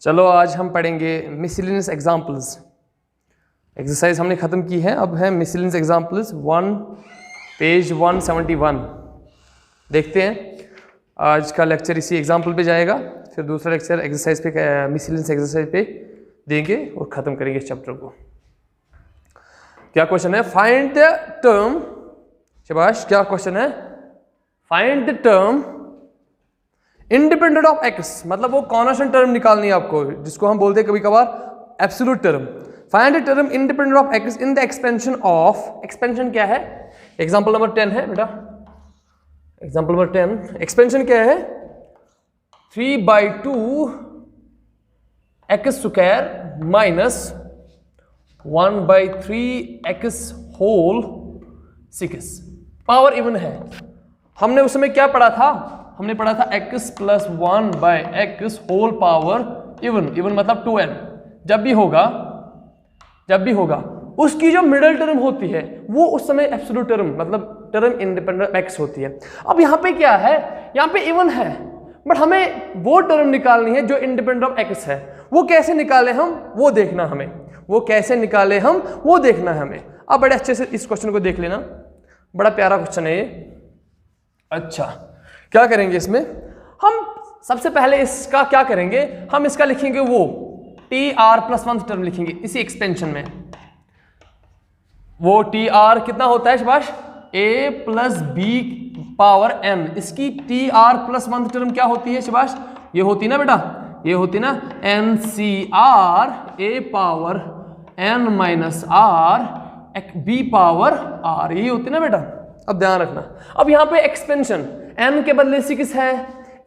चलो आज हम पढ़ेंगे मिसलेनियस एग्जाम्पल्स। एक्सरसाइज हमने ख़त्म की है, अब है मिसलेनियस एग्जाम्पल्स 1 पेज 171। देखते हैं आज का लेक्चर इसी एग्जाम्पल पे जाएगा, फिर दूसरा लेक्चर एक्सरसाइज पे मिसलेनियस एक्सरसाइज पे देंगे और ख़त्म करेंगे इस चैप्टर को। क्या क्वेश्चन है? फाइंड द टर्म, शाबाश, क्या क्वेश्चन है? Find the term independent of x, मतलब वो कॉन्स्टेंट टर्म निकालनी है आपको, जिसको हम बोलते हैं कभी कभार absolute term. Find the term independent of x in the expansion of, expansion क्या है? एग्जांपल नंबर 10 है बेटा, एग्जांपल नंबर 10 एक्सपेंशन क्या है? 3/2 x square minus 1/3 x whole 6 power even है। हमने उस समय क्या पढ़ा था? हमने पढ़ा था x plus 1/x whole power even, even मतलब 2n। जब भी होगा उसकी जो मिडल टर्म होती है वो उस समय एब्सोल्यूट टर्म मतलब टर्म इंडिपेंडेंट ऑफ x होती है। अब यहाँ पे क्या है? यहाँ पे इवन है, बट हमें वो टर्म निकालनी है जो इंडिपेंडेंट ऑफ x है। वो कैसे निकाले हम वो देखना हमें, वो कैसे निकाले हम वो देखना है हमें। अब बड़े अच्छे से इस क्वेश्चन को देख लेना, बड़ा प्यारा क्वेश्चन है ये। अच्छा, क्या करेंगे इसमें? हम सबसे पहले इसका क्या करेंगे? हम इसका लिखेंगे वो tr+1 टर्म लिखेंगे इसी एक्सपेंशन में। वो tr कितना होता है शाबाश? a plus b power n। इसकी tr+1 टर्म क्या होती है शाबाश? ये होती ना बेटा, ये होती ना ncr a power n minus r b power r, ये होती ना बेटा। अब ध्यान रखना, अब यहाँ पे एक्सपेंशन n के बदले 6 है,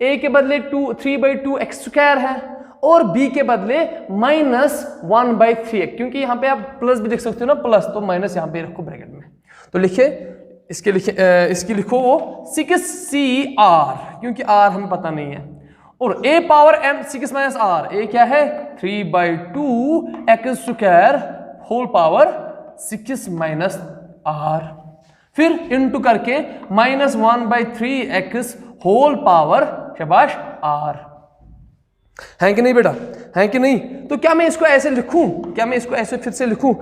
a के बदले 3/2 एक्स स्क्वायर है और b के बदले -1/3, क्योंकि यहाँ पे आप प्लस भी लिख सकते हो ना, प्लस तो माइनस यहाँ पे रखो ब्रैकेट में। तो लिखे इसकी लिखो वो 6cr, क्योंकि r हमें पता नहीं है, और a power m 6 minus r, a क्या है? 3/2 x square whole power 6 minus r, फिर इंटू करके -1/3 एक्स होल पावर शाबाश r। है कि नहीं बेटा? है कि नहीं? तो क्या मैं इसको ऐसे लिखूं? क्या मैं इसको ऐसे फिर से लिखूं?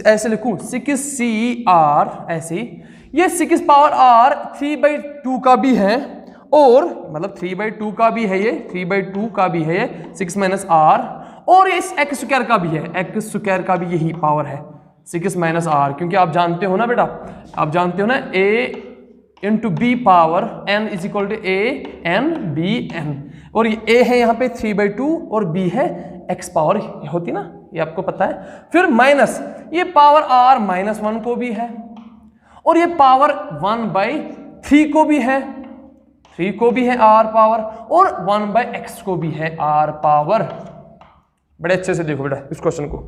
ऐसे लिखूं 6cr, ऐसे ये 6 पावर r 3/2 का भी है, और मतलब 3/2 का भी है, ये 3/2 का भी है, ये 6 माइनस r, और इस एक्स स्क्वायर का भी है, एक्स स्क्वायर का भी यही पावर है 6 माइनस r, क्योंकि आप जानते हो ना बेटा, आप जानते हो ना a into b power n is equal to a n b n, और ये a है यहाँ पे 3/2 और b है x पावर होती ना, ये आपको पता है। फिर माइनस ये पावर r -1 को भी है, और ये पावर 1/3 को भी है, 3 को भी है r पावर, और 1/x को भी है r पावर। बड़े अच्छे से देखो बेटा इस क्वेश्चन को।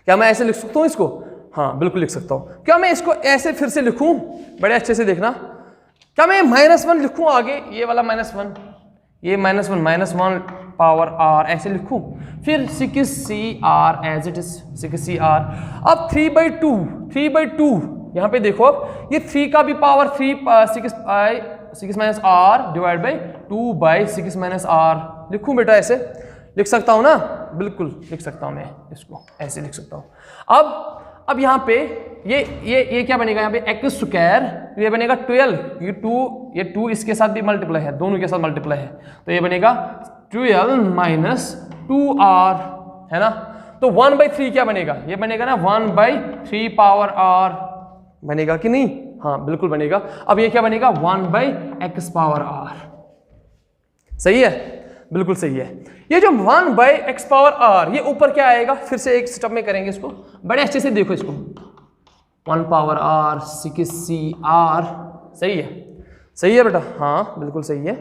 क्या मैं ऐसे लिख सकता हूँ इसको? हाँ बिल्कुल लिख सकता हूँ। क्या मैं इसको ऐसे फिर से लिखूं? बड़े अच्छे से देखना। क्या मैं -1 लिखूं आगे, ये वाला -1, ये -1 पावर r ऐसे लिखूं, फिर 6cr as it is 6cr। अब 3/2 यहाँ पे देखो, अब ये 3 का भी power 6 minus r divide by 2/6 minus r लिखूं बेटा, ऐसे लिख सकता हूं ना? बिल्कुल लिख सकता हूं, मैं इसको ऐसे लिख सकता हूं। अब यहाँ पे ये क्या बनेगा? यहाँ पे एक्स स्क्वायर, ये बनेगा 12, ये 2 इसके साथ भी मल्टीप्लाई है, दोनों के साथ मल्टीप्लाई है, तो ये बनेगा 12 माइनस 2r, है ना। तो 1/3 क्या बनेगा? ये बनेगा ना 1/3 पावर r, बनेगा कि नहीं? हाँ बिल्कुल बनेगा। अब ये क्या बनेगा? 1/x power r। सही है, बिल्कुल सही है। ये जो 1/x पावर r, ये ऊपर क्या आएगा? फिर से एक स्टेप में करेंगे इसको, बड़े अच्छे से देखो इसको। 1 पावर r 6cr, सही है, सही है बेटा, हाँ बिल्कुल सही है।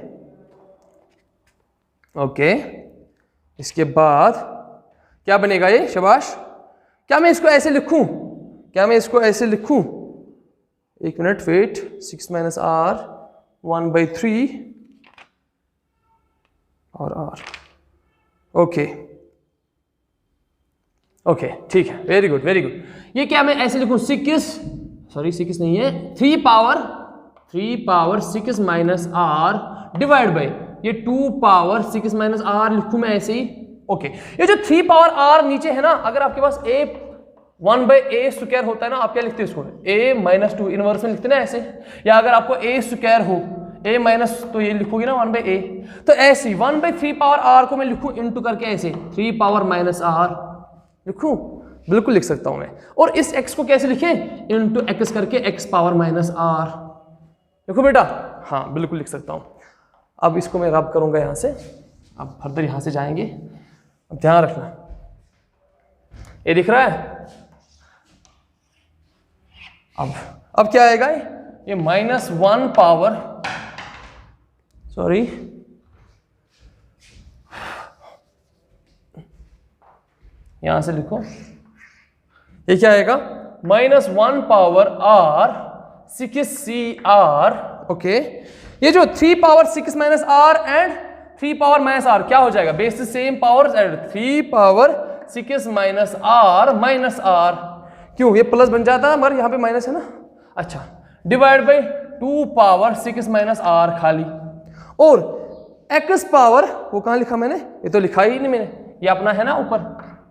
ओके, इसके बाद क्या बनेगा ये? शाबाश। क्या मैं इसको ऐसे लिखूं? क्या मैं इसको ऐसे लिखूं? एक मिनट वेट, 6 माइनस r 1/3 और r। ओके ओके, ठीक है, वेरी गुड वेरी गुड। ये क्या मैं ऐसे लिखूं? 6 नहीं है, 3 power 6 minus r divide by ये 2 पावर 6 माइनस r लिखूं मैं ऐसे ही, ओके ये जो 3 पावर r नीचे है ना, अगर आपके पास a 1/a स्क्वायर होता है ना, आप क्या लिखते हैं इसको a - 2 इनवर्स में लिखते हैं ना ऐसे, या अगर आपको a स्क्वायर हो a माइनस तो ये लिखोगे ना 1/a, तो ऐसे 1/3 पावर r को मैं लिखूं इनटू करके ऐसे 3 पावर माइनस r लिखूं, बिल्कुल लिख सकता हूं मैं। और इस x को कैसे लिखें, इनटू x करके x पावर माइनस r देखो बेटा, हाँ बिल्कुल लिख सकता हूं। अब इसको मैं रब करूंगा यहां से, अब फर्दर यहां से जाएंगे, अब ध्यान रखना ये दिख रहा है। अब क्या आएगा, ये -1 पावर, सॉरी यहां से लिखो, ये क्या आएगा -1 पावर r 6cr। ओके ये जो 3 power 6 minus r and 3 power minus r क्या हो जाएगा, base same power and 3 power 6 minus r, क्यों ये प्लस बन जाता है मगर यहाँ पे माइनस है ना, अच्छा divide by 2 power 6 minus r खाली, और x पावर वो कहाँ लिखा मैंने, ये तो लिखा ही नहीं मैंने, ये अपना है ना ऊपर,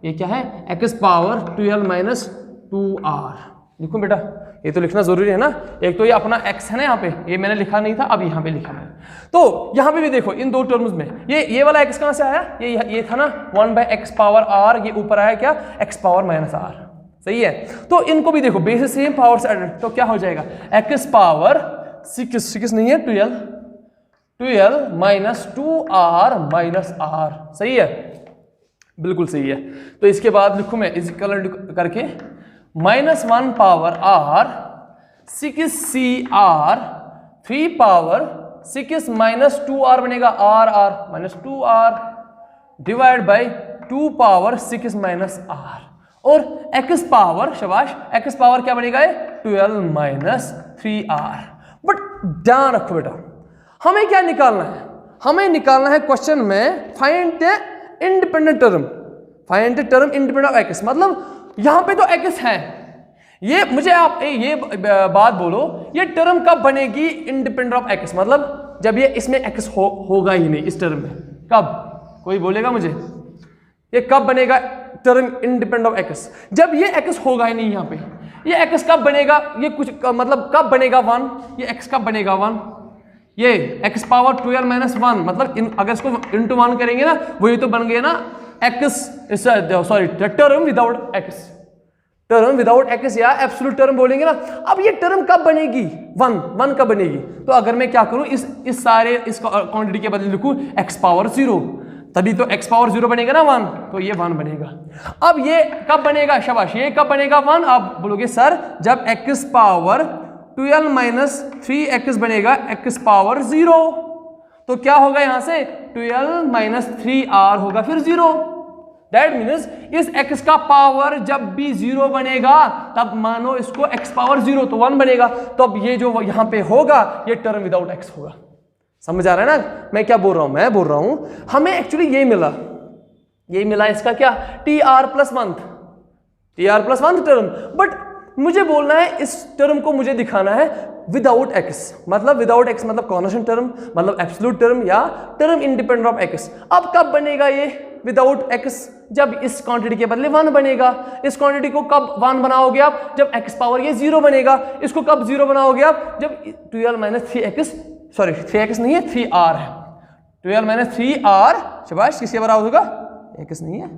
ये क्या है x पावर 12 माइनस 2r लिखूं बेटा, ये तो लिखना जरूरी है ना, एक तो ये अपना x है ना यहाँ पे, ये मैंने लिखा नहीं था, अब यहाँ पे लिखा मैंने। तो यहाँ पे भी देखो इन दो टर्म्स में ये वाला x कहाँ से आया, ये था ना 1/x पावर r, ये ऊपर आया क्या x पावर माइनस r, सही है। तो इनको भी देखो बेस सेम पावर से एडेड, तो क्या हो जाएगा x पावर 6 नहीं है 12 माइनस 2r माइनस r, सही है, बिल्कुल सही है। तो इसके बाद लिखूं मैं इक्वल करके -1 power r 6cr 3 power 6 minus 2r बनेगा r minus 2r divide by 2 power 6 minus r, और x पावर, शाबाश, x पावर क्या बनेगा 12 माइनस 3r। बट ध्यान रखो बेटा, हमें क्या निकालना है, हमें निकालना है क्वेश्चन में find the independent term, find the term independent of x, मतलब यहां पे तो x है, ये मुझे आप ये बात बोलो, ये टर्म कब बनेगी इंडिपेंडेंट ऑफ x, मतलब जब ये इसमें x होगा ही नहीं इस टर्म में, कब, कोई बोलेगा मुझे, ये कब बनेगा टर्म इंडिपेंडेंट ऑफ x, जब ये x होगा ही नहीं यहाँ पे, ये x कब बनेगा, ये कुछ मतलब कब बनेगा 1, ये x कब बनेगा 1, ये x पावर 12 माइनस 1, मतलब अगर इसको इंटू 1 करेंगे ना, वही तो बन गया ना x, sorry term without x, term without x या एब्सोल्यूट टर्म बोलेंगे ना। अब ये टर्म कब बनेगी, 1 कब बनेगी, तो अगर मैं क्या करूं, इस सारे इस क्वांटिटी के बदले लिखूं x पावर 0, तभी तो x पावर 0 बनेगा ना 1, तो ये 1 बनेगा। अब ये कब बनेगा, शाबाश, ये कब बनेगा 1, आप बोलोगे सर जब x पावर 12 माइनस 3x बनेगा x पावर 0, तो क्या होगा यहां से 12 माइनस 3r होगा फिर 0, दैट मीन्स इस x का पावर जब भी 0 बनेगा तब मानो इसको x पावर 0 तो 1 बनेगा, तो अब ये जो यहां पे होगा ये टर्म विदाउट x होगा। समझ आ रहा है ना मैं क्या बोल रहा हूं, मैं बोल रहा हूं हमें एक्चुअली ये मिला इसका क्या tr+1 टर्म, बट मुझे बोलना है इस टर्म को मुझे दिखाना है विदाउट x, मतलब विदाउट x मतलब कॉन्स्टेंट टर्म, मतलब एब्सोल्यूट टर्म या टर्म इंडिपेंडेंट ऑफ x। अब कब बनेगा ये विदाउट x, जब इस क्वांटिटी के बदले 1 बनेगा। इस क्वांटिटी को कब 1 बनाओगे आप, जब x पावर ये 0 बनेगा। इसको कब 0 बनाओगे आप, जब 12 माइनस 3x, सॉरी 3x नहीं है 3r है, 12 माइनस 3r, शाबाश, किसके बराबर होगा, x नहीं है,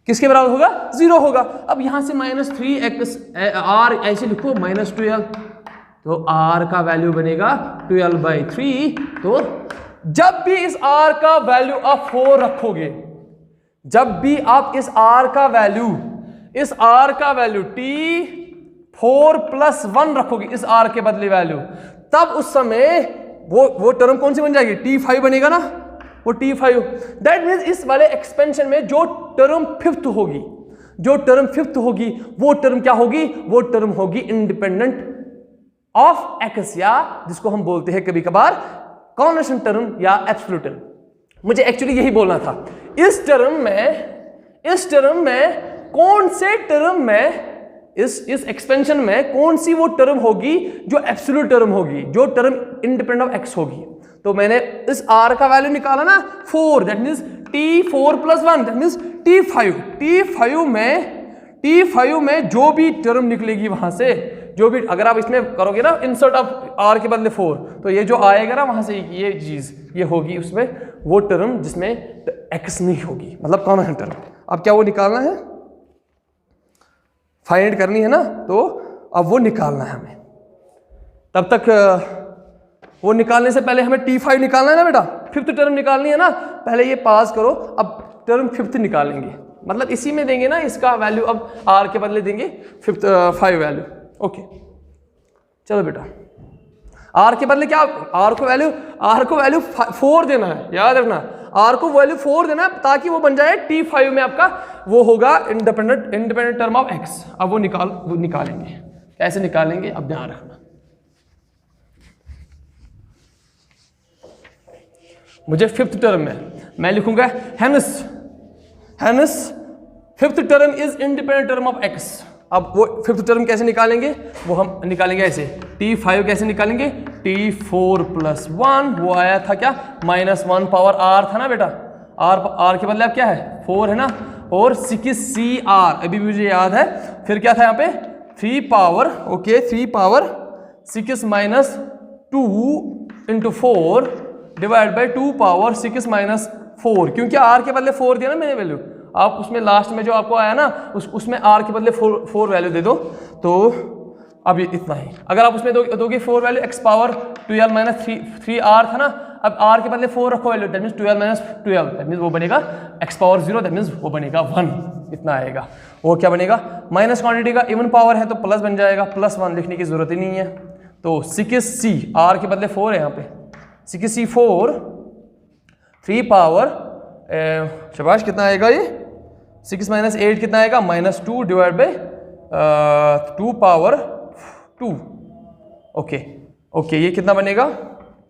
किसके बराबर होगा 0 होगा। अब यहां से -3x r ऐसे लिखो -12, तो r का वैल्यू बनेगा 12/3। तो जब भी इस r का वैल्यू आप 4 रखोगे, जब भी आप इस r का वैल्यू t4+1 रखोगे इस r के बदले वैल्यू, तब उस समय वो टर्म कौन सी बन जाएगी, t5 बनेगा ना, वो t5। दैट मीन्स इस वाले एक्सपेंशन में जो टर्म फिफ्थ होगी वो टर्म क्या होगी, वो टर्म होगी इंडिपेंडेंट ऑफ x, या जिसको हम बोलते हैं कभी कभार कॉन्स्टेंट टर्म या एब्सोल्यूट टर्म। मुझे एक्चुअली यही बोलना था, इस टर्म में कौन से टर्म में, इस एक्सपेंशन में कौन सी वो टर्म होगी जो एब्सोल्यूट टर्म होगी, जो टर्म इंडिपेंडेंट ऑफ x होगी। तो मैंने इस r का वैल्यू निकाला ना 4, that means t4 plus 1 that means t5 में जो भी टर्म निकलेगी वहां से, जो भी, अगर आप इसमें करोगे ना इंसर्ट ऑफ r के बदले 4, तो ये जो आएगा ना वहां से ये चीज ये होगी उसमें वो टर्म जिसमें x नहीं होगी, मतलब कौन है टर्म। अब क्या वो निकालना है, फाइंड करनी है ना, तो अब वो निकालना है हमें। तब तक वो निकालने से पहले हमें t5 निकालना है ना बेटा, फिफ्थ टर्म निकालनी है ना, पहले ये पास करो, अब टर्म फिफ्थ निकालेंगे, मतलब इसी में देंगे ना इसका वैल्यू, अब r के बदले देंगे 5 वैल्यू। ओके चलो बेटा, r के बदले क्या, r को वैल्यू 4 देना है, याद रखना r को वैल्यू 4 देना है, ताकि वो बन जाए t5 में आपका वो होगा इंडिपेंडेंट टर्म ऑफ x। अब वो निकालेंगे, कैसे निकालेंगे अब ध्यान रखना। मुझे फिफ्थ टर्म में मैं लिखूंगा heinous fifth term is independent term of x। अब वो फिफ्थ टर्म कैसे निकालेंगे, वो हम निकालेंगे ऐसे, t5 कैसे निकालेंगे, t4 प्लस 1, वो आया था क्या -1 पावर r था ना बेटा, r के बदले अब क्या है 4 है ना, और 6cr अभी भी मुझे याद है, फिर क्या था यहाँ पे 3 power 6 minus 2 into 4 divide by 2 power 6 minus 4, क्योंकि r के बदले 4 दिया ना मैंने वैल्यू, आप उसमें लास्ट में जो आपको आया ना उसमें r के बदले 4 वैल्यू दे दो, तो अब ये इतना ही। अगर आप उसमें दोगे 4 value x power 12 minus 3r था ना, अब r के बदले 4 रखो value, that means 12 minus 12, that means वो बनेगा x पावर 0, दैट मीन्स वो बनेगा 1, इतना आएगा। वो क्या बनेगा, माइनस क्वांटिटी का इवन पावर है तो प्लस बन जाएगा, +1 लिखने की जरूरत ही नहीं है, तो 6c r के बदले 4 है यहाँ पे, 6c4 3 पावर शाबाश कितना आएगा ये 6 माइनस 8 कितना आएगा -2 डिवाइड बाई 2 पावर 2। ओके ये कितना बनेगा,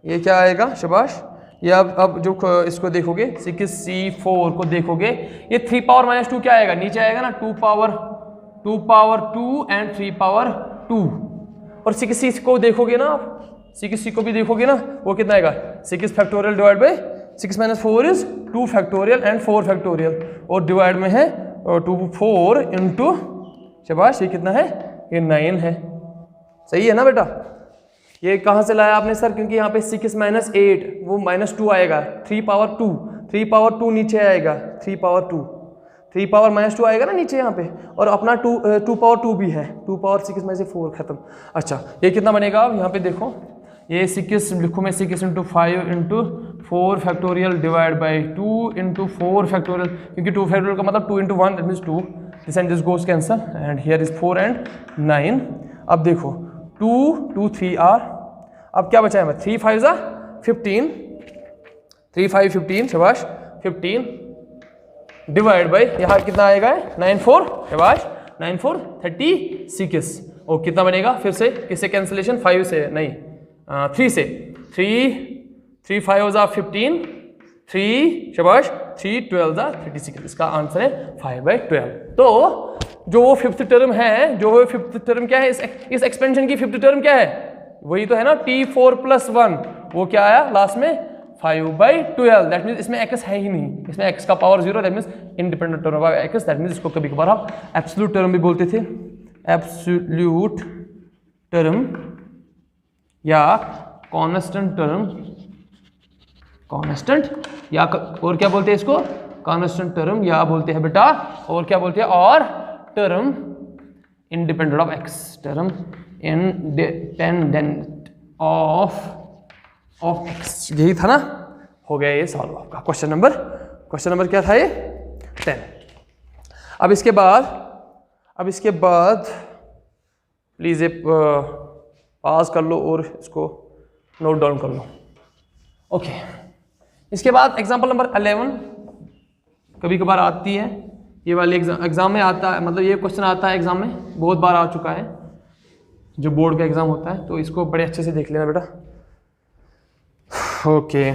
ये क्या आएगा शाबाश, ये अब जो इसको देखोगे 6c4 को देखोगे, ये 3 पावर -2 क्या आएगा, नीचे आएगा ना 2 पावर 2 एंड 3 पावर 2, और 6c को देखोगे ना आप, 6c को भी देखोगे ना, वो कितना आएगा 6 factorial divide by 6 minus 4 is 2 factorial and 4 factorial, और डिवाइड में है 4 इंटू शाबाश, ये कितना है, ये 9 है, सही है ना बेटा। ये कहाँ से लाया आपने सर, क्योंकि यहाँ पे 6 माइनस 8 वो -2 आएगा, 3 पावर 2 नीचे आएगा, 3 पावर -2 आएगा ना नीचे यहाँ पे, और अपना 2 पावर 2 भी है, 2 पावर 6 में से 4 खत्म। अच्छा ये कितना बनेगा, अब यहाँ पे देखो, ये 6 लिखूँ मैं, 6 into 5 into 4 factorial divide by 2 into 4 factorial, क्योंकि 2 फैक्टोरियल का मतलब 2 into 1 that means 2, this and this goes cancel and here is 4 and 9। अब देखो 2 3r, अब क्या बचा है, 3 5 15, 3 5 15 शाबाश 15 डिवाइड बाई यहाँ कितना आएगा 9 4 शाबाश 9 4 36, और कितना बनेगा, फिर से किससे कैंसिलेशन, 5 से नहीं 3 से, 3 5 15, 3 शाबाश 3 12 36, इसका आंसर है 5/12। तो जो वो फिफ्थ टर्म है, जो वो फिफ्थ टर्म क्या है, इस एक्सपेंशन की फिफ्थ टर्म क्या है, वही तो है ना t4 प्लस 1, वो क्या आया लास्ट में 5/12, दैट मीन्स इसमें x है ही नहीं, इसमें x का power 0, that means independent term of x, that means इसको कभी कभार आप एब्सोल्यूट टर्म भी बोलते थे, एब्सोल्यूट टर्म या कांस्टेंट टर्म, कांस्टेंट या और क्या बोलते हैं इसको, कांस्टेंट टर्म या बोलते हैं बेटा, और क्या बोलते हैं, और term independent of x, term independent of x, यही था ना, हो गया ये सॉल्व आपका क्वेश्चन नंबर क्या था ये 10। अब इसके बाद प्लीज ये पास कर लो और इसको नोट डाउन कर लो। ओके इसके बाद एग्जाम्पल नंबर 11 कभी कभार आती है, ये वाले एग्जाम में आता है, मतलब ये क्वेश्चन आता है एग्जाम में, बहुत बार आ चुका है जो बोर्ड का एग्जाम होता है, तो इसको बड़े अच्छे से देख लेना बेटा। Okay,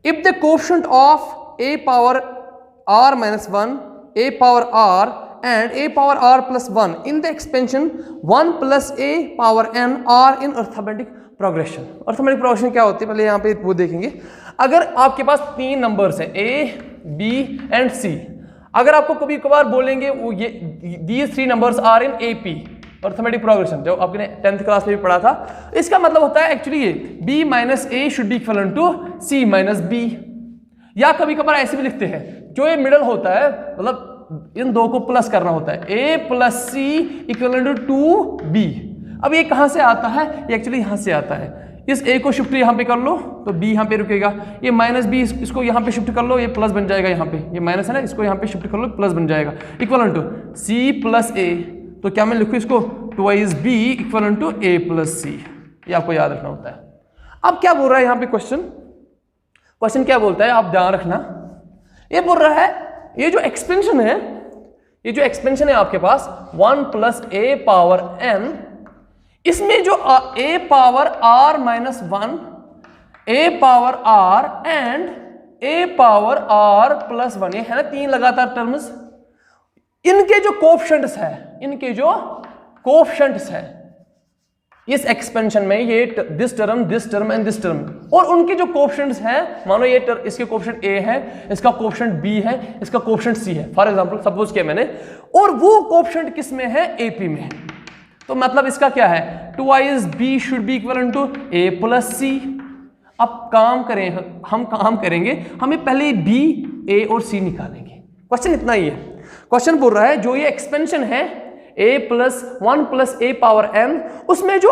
if the coefficient of a power r minus 1, a power r and a power r plus 1 in the expansion 1 plus a power n are in arithmetic progression. Arithmetic progression क्या होती है पहले यहाँ पे वो देखेंगे। अगर आपके पास 3 नंबर्स है A, B एंड C, अगर आपको कभी कभार बोलेंगे वो ये these 3 numbers are in AP, arithmetic progression, जो आपने 10th क्लास में भी पढ़ा था, इसका मतलब होता है एक्चुअली ये B minus A should be equal to C minus B। या कभी कभार ऐसे भी लिखते हैं, जो ये मिडल होता है मतलब इन दो को प्लस करना होता है, A plus C equal to 2B। अब ये कहां से आता है? ये एक्चुअली यहां से आता है। इस A को शिफ्ट यहां पे कर लो तो B यहां पे रुकेगा, ये माइनस B इसको यहां पे शिफ्ट कर लो, ये प्लस बन जाएगा, यहां पे ये माइनस है ना, इसको यहां पे शिफ्ट कर लो, प्लस बन जाएगा, equal to C plus A। तो क्या मैं लिखूं इसको? Twice B equal to A plus C। ये आपको याद रखना होता है। अब क्या बोल रहा है यहाँ पे क्वेश्चन क्या बोलता है, आप ध्यान रखना। ये बोल रहा है ये जो एक्सपेंशन है, ये जो एक्सपेंशन है आपके पास 1 प्लस A पावर n, इसमें जो A power r minus 1, A power r and A power r plus 1, ये है ना 3 लगातार टर्म्स, इनके जो कोएफिशिएंट्स है इस एक्सपेंशन में, ये this term and this term, और उनके जो कोएफिशिएंट्स हैं, मानो ये इसके कोएफिशिएंट A है, इसका कोएफिशिएंट B है, इसका कोएफिशिएंट C है, फॉर एग्जांपल सपोज किया मैंने, और वो कोएफिशिएंट किस में है? AP में है। तो मतलब इसका क्या है? Twice B should be equal to A plus C। अब हम काम करेंगे, हमें पहले B, A और C निकालेंगे। क्वेश्चन इतना ही है। क्वेश्चन बोल रहा है जो ये एक्सपेंशन है A plus 1 plus A power n, उसमें जो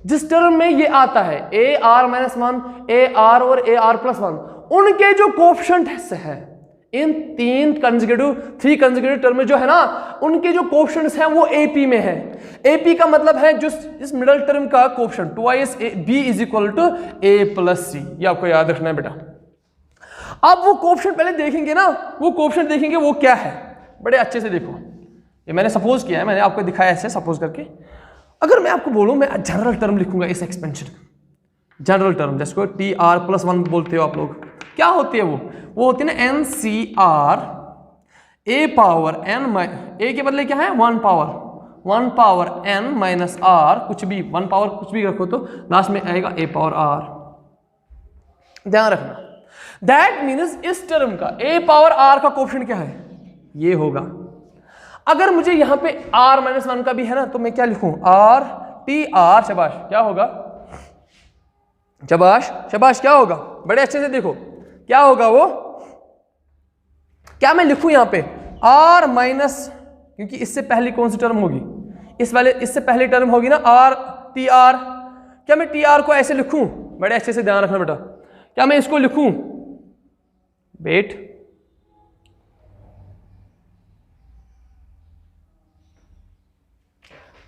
जिस टर्म में ये आता है A r minus 1, A r और A r प्लस 1, उनके जो कोएफिशिएंट्स है इन 3 कंसेक्यूटिव टर्म में जो है ना, उनके जो कोएफिशिएंट्स हैं वो AP में है। AP का मतलब है जो इस मिडिल टर्म का coefficient twice B is equal to A plus C। ये आपको याद रखना है बेटा। अब वो कोएफिशिएंट पहले देखेंगे ना, वो कोएफिशिएंट देखेंगे वो क्या है, बड़े अच्छे से देखो। ये मैंने सपोज किया है, मैंने आपको दिखाया ऐसे सपोज करके। अगर मैं आपको बोलूं मैं जनरल टर्म लिखूंगा इस एक्सपेंशन, जनरल टर्म जिसको TR प्लस 1 बोलते हो आप लोग, क्या होती है वो होती है ना NCR A power n, A के बदले क्या है? 1 पावर n माइनस r, कुछ भी 1 पावर कुछ भी रखो तो लास्ट में आएगा A पावर r। ध्यान रखना, दैट मीन्स इस टर्म का A पावर r का कोएफिशिएंट क्या है? ये होगा। अगर मुझे यहां पे r माइनस 1 का भी है ना, तो मैं क्या लिखूं? R TR, शाबाश, क्या होगा? शाबाश, क्या होगा? बड़े अच्छे से देखो क्या होगा वो, क्या मैं लिखूं यहां पे R माइनस, क्योंकि इससे पहले कौन सी टर्म होगी? इससे पहले टर्म होगी ना R TR। क्या मैं TR को ऐसे लिखूं? बड़े अच्छे से ध्यान रखना बेटा, क्या मैं इसको लिखूं? वेट,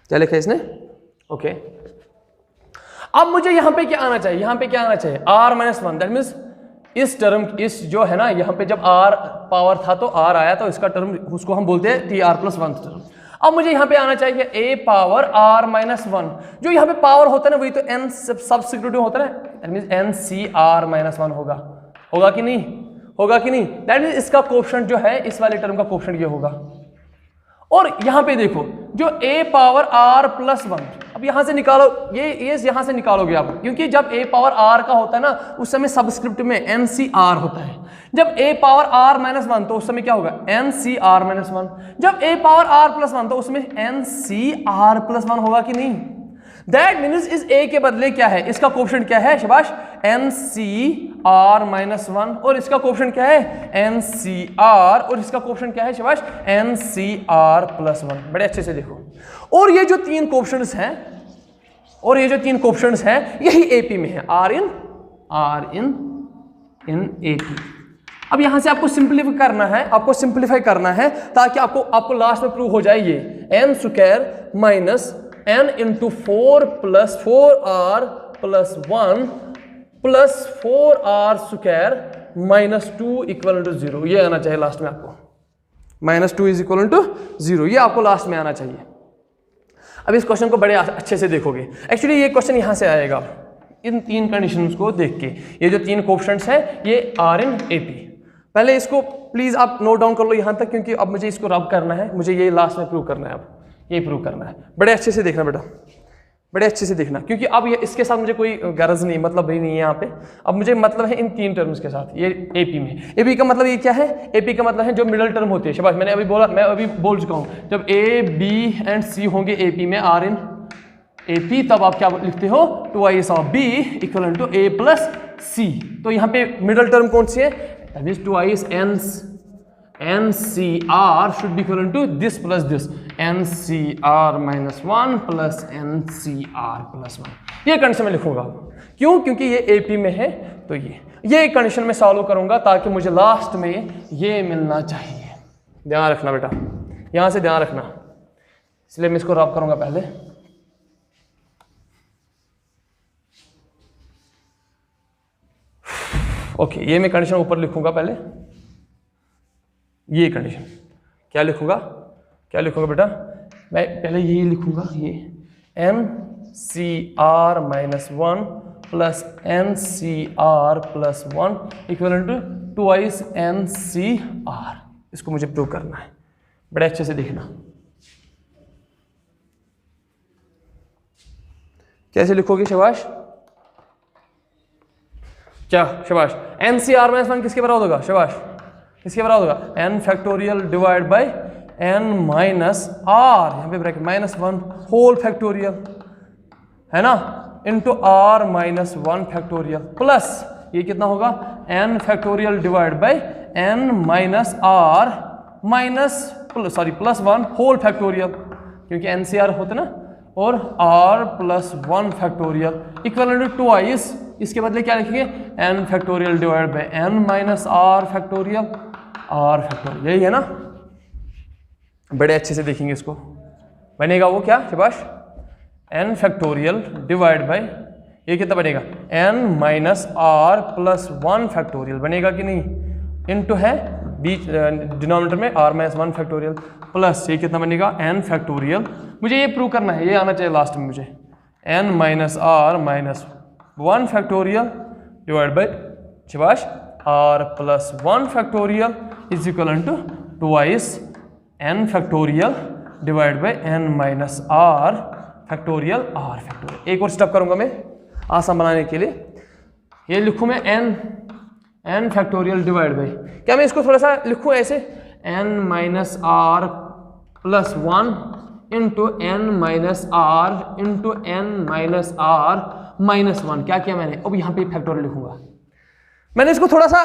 क्या लिखा है इसने? ओके। अब मुझे यहां पे क्या आना चाहिए? R माइनस 1, दैट मीन्स इस टर्म, इस जो है ना यहाँ पे जब R पावर था तो R आया, तो इसका टर्म उसको हम बोलते हैं TR प्लस 1 टर्म। अब मुझे यहाँ पे आना चाहिए A पावर R माइनस 1, जो यहाँ पे पावर होता है ना वही तो n सब्स्टिट्यूटिव होता है ना, दैट मीन्स NCR माइनस 1 होगा कि नहीं? दैट मीन्स इसका कोएफिशिएंट जो है इस वाले टर्म का कोएफिशिएंट ये होगा। और यहां पे देखो जो A पावर R प्लस 1, अब यहां से निकालो, ये यहां से निकालोगे आप, क्योंकि जब A पावर R का होता है ना उस समय सबस्क्रिप्ट में NCR होता है। जब A पावर R माइनस 1 तो उस समय क्या होगा? NCR minus 1। जब A पावर R प्लस 1 तो उसमें NCR प्लस 1 होगा कि नहीं? दैट मीन्स इस A के बदले क्या है? इसका कोएफिशिएंट क्या है? शाबाश, NCR माइनस 1, और इसका कोएफिशिएंट क्या है? NCR, और इसका कोएफिशिएंट क्या है? शाबाश, NCR प्लस 1। बड़े अच्छे से देखो, और ये जो 3 कोएफिशिएंट्स हैं यही AP में है, R in AP। अब यहां से आपको सिंप्लीफाई करना है ताकि आपको लास्ट में प्रूव हो जाए ये n square minus n into 4 plus 4r plus 1 plus 4r square minus 2 equal to 0, ये आना चाहिए लास्ट में आपको। -2 इज इक्वल टू 0, ये आपको लास्ट में आना चाहिए। अब इस क्वेश्चन को बड़े अच्छे से देखोगे, एक्चुअली ये क्वेश्चन यहां से आएगा इन 3 कंडीशंस को देख के। ये जो 3 कोएफिशिएंट्स हैं ये R in AP। पहले इसको प्लीज आप नोट डाउन कर लो यहां तक, क्योंकि अब मुझे इसको रब करना है, मुझे ये लास्ट में प्रूव करना है, अब ये प्रूव करना है। बड़े अच्छे से देखना बेटा, बड़े अच्छे से देखना, क्योंकि अब ये इसके साथ मुझे कोई गरज नहीं, मतलब ही नहीं है यहाँ पे। अब मुझे मतलब है इन 3 टर्म्स के साथ, ये एपी में। एपी का मतलब ये क्या है? एपी का मतलब है जो मिडल टर्म होती है। शाबाश, मैंने अभी बोला, मैं अभी बोल चुका हूँ, जब ए बी एंड सी होंगे एपी में, आर इन एपी, तब आप क्या लिखते हो? 2i of B equal to A plus C. तो यहाँ पे मिडल टर्म कौन सी है? That means 2i NCR should be equivalent to this plus this, NCR minus 1 plus NCR plus 1। ये कंडीशन में लिखूंगा। क्यों? क्योंकि ये AP में है, तो ये कंडीशन में सॉल्व करूंगा ताकि मुझे लास्ट में ये मिलना चाहिए। ध्यान रखना बेटा, यहां से ध्यान रखना, इसलिए मैं इसको रब करूंगा पहले। ओके, ये मैं कंडीशन ऊपर लिखूंगा पहले। ये कंडीशन क्या लिखूंगा बेटा? मैं पहले यही लिखूंगा, ये NCR minus 1 plus NCR plus 1 equal to 2i NCR। इसको मुझे प्रूव करना है, बड़े अच्छे से देखना। कैसे लिखोगे शाबाश? क्या शाबाश? NCR माइनस 1 किसके बराबर होगा? शाबाश, किसके बराबर होगा? n factorial divide by n minus r, यहाँ पे ब्रैकेट माइनस 1 होल फैक्टोरियल है ना, into r minus 1 factorial plus ये कितना होगा? n factorial divide by n minus r minus plus 1 whole factorial, क्योंकि NCR होता ना, और r plus 1 factorial equal to 2i। इसके बदले क्या लिखेंगे? n factorial divide by n minus r factorial, r factorial, यही है ना? बड़े अच्छे से देखेंगे इसको, बनेगा वो क्या शाबाश? n फैक्टोरियल डिवाइड बाय ये कितना बनेगा? n minus r plus 1 factorial बनेगा कि नहीं? इनटू है बीच डिनोमिनेटर में r माइनस 1 फैक्टोरियल प्लस ये कितना बनेगा? n factorial. मुझे ये प्रूव करना है, ये आना चाहिए लास्ट में मुझे, n minus r minus 1 factorial divide by शाबाश r plus 1 factorial is equal to 2i n factorial divide by n minus r factorial r factorial. एक और स्टेप करूंगा मैं आसान बनाने के लिए, ये लिखूं मैं n फैक्टोरियल डिवाइड बाय, क्या मैं इसको थोड़ा सा लिखूं ऐसे, n minus r plus 1 into n minus r into n minus r minus 1। क्या किया मैंने? अब यहाँ पे फैक्टोरियल लिखूंगा। मैंने इसको थोड़ा सा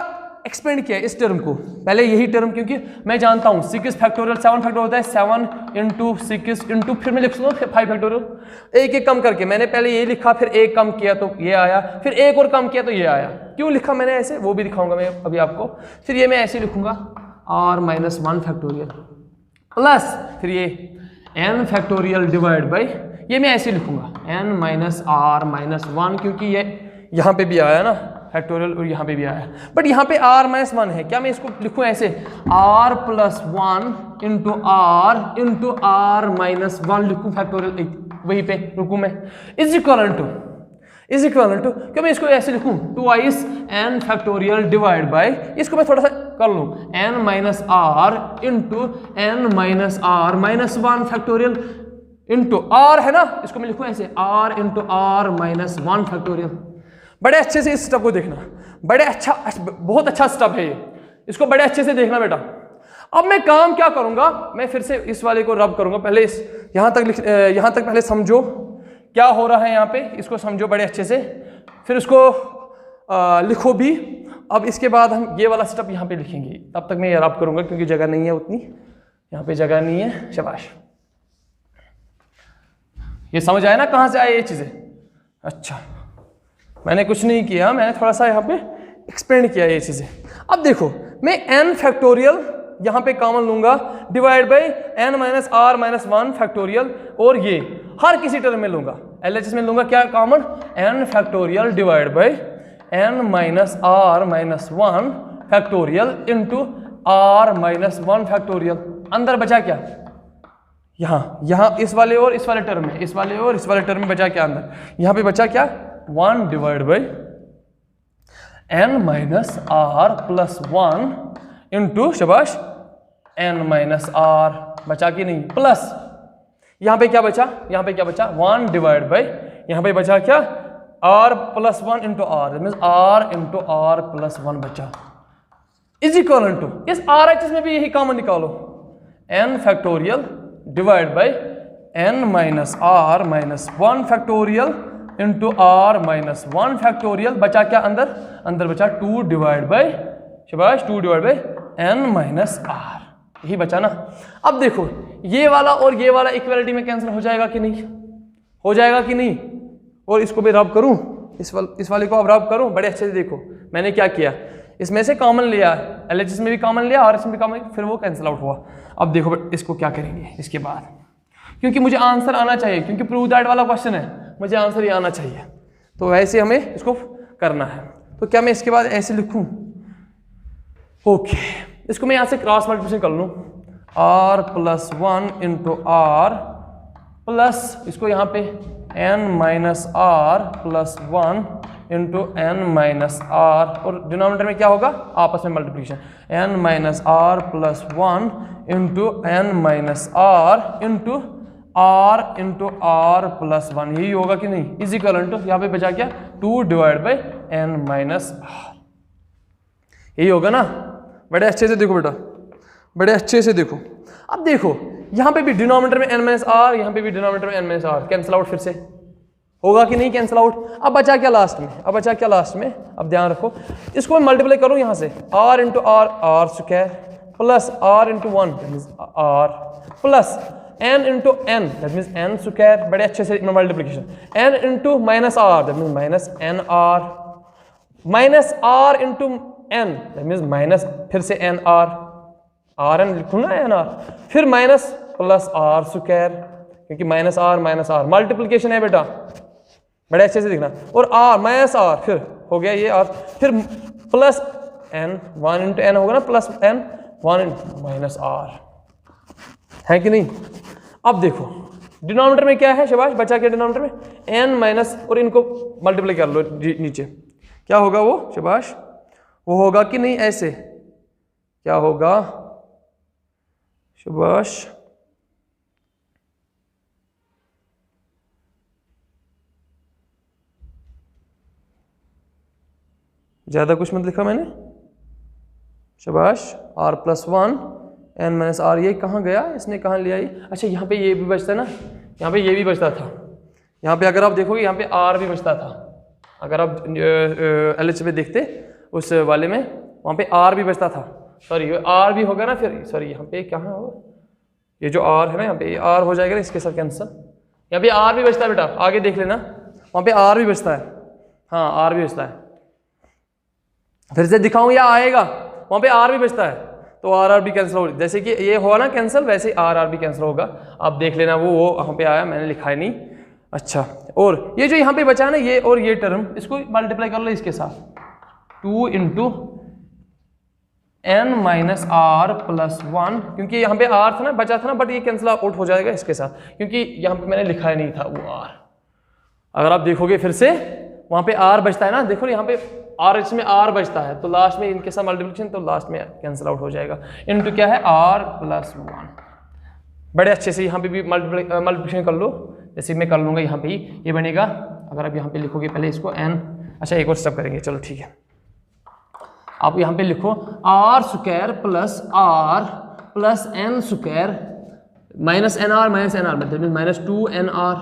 एक्सपेंड किया इस टर्म को, पहले यही टर्म, क्योंकि मैं जानता हूँ 6 फैक्टोरियल 7 फैक्टोरियल होता है, 7 इंटू 6 इंटू फिर मैं लिख सकता हूँ 5 फैक्टोरियल। एक एक कम करके मैंने पहले ये लिखा, फिर एक कम किया तो ये आया, फिर एक और कम किया तो ये आया। क्यों लिखा मैंने ऐसे, वो भी दिखाऊंगा मैं अभी आपको। फिर ये मैं ऐसे लिखूंगा r माइनस 1 फैक्टोरियल प्लस फिर ये n फैक्टोरियल डिवाइड बाई, ये मैं ऐसे लिखूंगा n माइनस r माइनस 1, क्योंकि ये यहाँ पे भी आया ना फैक्टोरियल और यहाँ पे भी आया, बट यहाँ पे r माइनस 1 है। क्या मैं इसको लिखूँ ऐसे r plus 1 into r minus 1 लिखूँ फैक्टोरियल, वहीं पे रुकूँ मैं, इज इक्वल टू क्या मैं इसको ऐसे लिखूँ 2i n factorial divide bye, इसको मैं थोड़ा सा कर लूँ n minus r into n minus r minus 1 factorial into r है ना, इसको मैं लिखूँ ऐसे r into r minus 1 factorial. बड़े अच्छे से इस स्टेप को देखना, बड़े अच्छा, बहुत अच्छा स्टेप है ये, इसको बड़े अच्छे से देखना बेटा। अब मैं काम क्या करूंगा, मैं फिर से इस वाले को रब करूंगा, पहले इस यहाँ तक पहले समझो क्या हो रहा है यहाँ पे, इसको समझो बड़े अच्छे से, फिर उसको लिखो भी। अब इसके बाद हम ये वाला स्टेप यहाँ पे लिखेंगे, तब तक मैं ये रब करूंगा क्योंकि जगह नहीं है उतनी, यहाँ पे जगह नहीं है। शाबाश, ये समझ आया ना कहाँ से आए ये चीजें? अच्छा, मैंने कुछ नहीं किया, मैंने थोड़ा सा यहाँ पे एक्सपेंड किया ये चीजें। अब देखो मैं n फैक्टोरियल यहाँ पे कॉमन लूंगा divide by n minus r minus 1 factorial, और ये हर किसी टर्म में लूंगा, LHS में लूंगा क्या common, n factorial divide by n minus r minus 1 factorial into r minus 1 factorial. अंदर बचा क्या, यहाँ इस वाले और इस वाले टर्म में, इस वाले और इस वाले टर्म में बचा क्या अंदर, यहाँ पे बचा क्या 1 divide by n minus r plus 1 into शाबाश n माइनस r, बचा कि नहीं, प्लस यहाँ पे क्या बचा, यहाँ पे क्या बचा 1 डिवाइड बाई, यहाँ पे बचा क्या r plus 1 into r, means r into r plus 1 बचा इज इक्वल टू, इस RHS में भी यही कॉमन निकालो, n factorial divide by n minus r minus 1 factorial into r minus 1 factorial, बचा क्या अंदर, अंदर बचा 2 डिवाइड बाई, शाबाश 2 divide by n minus r, यही बचा ना। अब देखो ये वाला और ये वाला इक्वलिटी में कैंसिल हो जाएगा कि नहीं, हो जाएगा कि नहीं, और इसको भी रब करूं, इस वाले को अब रब करूं, बड़े अच्छे से देखो मैंने क्या किया, इसमें से कॉमन लिया, LHS में भी कॉमन लिया, RHS में भी कॉमन, फिर वो कैंसिल आउट हुआ। अब देखो इसको क्या करेंगे इसके बाद, क्योंकि मुझे आंसर आना चाहिए, क्योंकि प्रूव दैट वाला क्वेश्चन है, मुझे आंसर ये आना चाहिए, तो वैसे हमें इसको करना है। तो क्या मैं इसके बाद ऐसे लिखूं, ओके, इसको मैं यहाँ से क्रॉस मल्टीप्लिकेशन कर लूँ, r plus 1 into r plus इसको यहाँ पे n minus r plus 1 into n minus r, और डिनोमिनेटर में क्या होगा आपस में multiplication, n minus r plus 1 into n minus r into r into r plus 1, यही होगा कि नहीं, इज इक्वल टू यहाँ पे बचा क्या 2 divide by n minus r, यही होगा ना। बड़े अच्छे से देखो बेटा, बड़े अच्छे से देखो। अब देखो यहाँ पे भी डिनोमिनेटर में n माइनस आर, यहाँ पे भी डिनोमिनेटर में n minus r, cancel out फिर से होगा कि नहीं, कैंसिल आउट। अब बचा क्या लास्ट में, अब बचा क्या लास्ट में, अब ध्यान रखो, इसको मैं मल्टीप्लाई करूँ यहाँ से, r into r r square plus r into 1 that means r plus n into n that means n square, बड़े अच्छे से multiplication, n into minus r that means minus nr, minus r into n that means minus फिर से nr, rn लिखूँ ना nr, फिर minus plus r square, क्योंकि minus r multiplication है बेटा, बड़े अच्छे से दिखना, और r माइनस r फिर हो गया ये r, फिर प्लस n 1 इंटू n होगा ना, plus n 1 into minus r, है कि नहीं। अब देखो डिनोमिनेटर में क्या है, शाबाश बचा क्या डिनोमिनेटर में n माइनस, और इनको मल्टीप्लाई कर लो नीचे, क्या होगा वो, शाबाश वो होगा कि नहीं, ऐसे क्या होगा, शाबाश ज्यादा कुछ मत लिखा मैंने, शाबाश r plus 1 n minus r, ये कहाँ गया, इसने कहाँ लिया ये, अच्छा यहाँ पे ये भी बचता है ना, यहाँ पे ये भी बचता था, यहाँ पे अगर आप देखोगे यहाँ पे r भी बचता था, अगर आप LH में देखते उस वाले में, वहाँ पे r भी बचता था, सॉरी r भी होगा ना, फिर सॉरी यहाँ पे कहाँ होगा, ये जो r है ना, यहाँ पे r हो जाएगा ना, इसके साथ कैंसिल, यहाँ पे r भी बचता है बेटा, आगे देख लेना, वहाँ पे r भी बचता है, हाँ r भी बचता है, फिर से दिखाऊं या आएगा, वहाँ पे r भी बचता है, तो r भी कैंसिल हो, जैसे कि ये हुआ ना कैंसिल, वैसे ही r भी कैंसिल होगा, आप देख लेना, वो वहाँ पे आया, मैंने लिखा है नहीं। अच्छा, और ये जो यहाँ पे बचा है ना, ये और ये टर्म, इसको मल्टीप्लाई कर लो इसके साथ, 2 into n minus r plus 1, क्योंकि यहाँ पे r था ना, बचा था ना, बट ये कैंसिल आउट हो जाएगा इसके साथ, क्योंकि यहाँ पे मैंने लिखा ही नहीं था वो r, अगर आप देखोगे फिर से वहाँ पे r बचता है ना, देखो यहाँ पे RH में r बचता है, तो लास्ट में इनके साथ मल्टीप्लिकेशन, तो लास्ट में कैंसिल आउट हो जाएगा, इनटू क्या है r प्लस 1, बड़े अच्छे से यहाँ पे भी मल्टीप्लिकेशन कर लो, जैसे मैं कर लूँगा यहाँ पे ही, ये बनेगा, अगर आप यहाँ पे लिखोगे पहले इसको n, अच्छा एक और स्टेप करेंगे, चलो ठीक है, आप यहाँ पे लिखो r square plus r plus n square minus nr minus 2nr,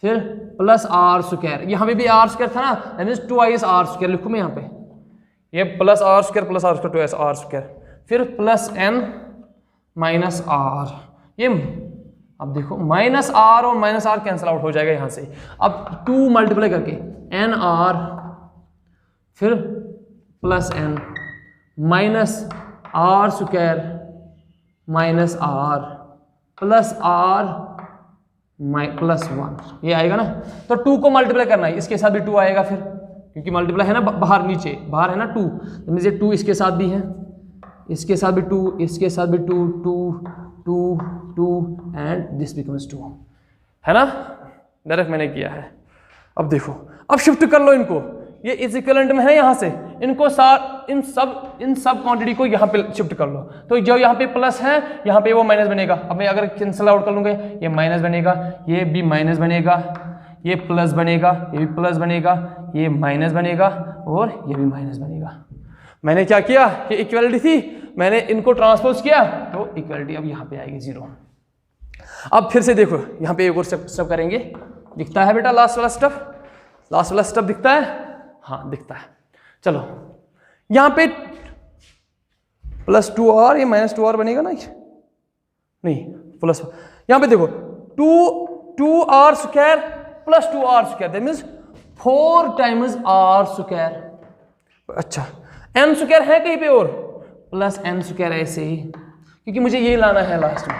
फिर प्लस r स्क्वायर, यहाँ पे भी r स्क्वायर था ना, that means 2is r square लिखूँ मैं यहाँ पे, ये plus r square 2s r square, फिर प्लस n माइनस r, ये अब देखो माइनस r और माइनस r कैंसिल आउट हो जाएगा यहाँ से, अब 2 मल्टीप्लाई करके nr, फिर plus n minus r square minus r plus r plus 1, ये आएगा ना, तो 2 को मल्टीप्लाई करना है, इसके साथ भी 2 आएगा फिर, क्योंकि मल्टीप्लाई है ना, बाहर नीचे बाहर है ना 2, मीन्स ये 2 इसके साथ भी है, इसके साथ भी 2, इसके साथ भी 2 2 2 2 एंड दिस बिकम्स 2, है ना, डायरेक्ट मैंने किया है। अब देखो, अब शिफ्ट कर लो इनको, ये इज इक्विवेलेंट में है यहाँ से, इनको इन सब क्वांटिटी को यहाँ पे शिफ्ट कर लो, तो जो यहाँ पे प्लस है यहाँ पे वो माइनस बनेगा। अब मैं अगर कैंसिल आउट कर लूँगा, ये माइनस बनेगा, ये भी माइनस बनेगा, ये प्लस बनेगा, ये भी प्लस बनेगा, ये माइनस बनेगा और ये भी माइनस बनेगा। मैंने क्या किया, ये इक्वलिटी थी, मैंने इनको ट्रांसपोज किया तो इक्वलिटी अब यहाँ पे आएगी 0। अब फिर से देखो यहाँ पे एक और स्टेप करेंगे, दिखता है बेटा लास्ट वाला स्टेप दिखता है, हाँ दिखता है। चलो यहाँ पे +2r, ये -2r बनेगा ना, नहीं प्लस, यहाँ पे देखो 2r square + 2r square, that means 4 times r square. अच्छा n स्क्वायर है कहीं पे और प्लस n स्क्वायर ऐसे ही, क्योंकि मुझे ये लाना है लास्ट में।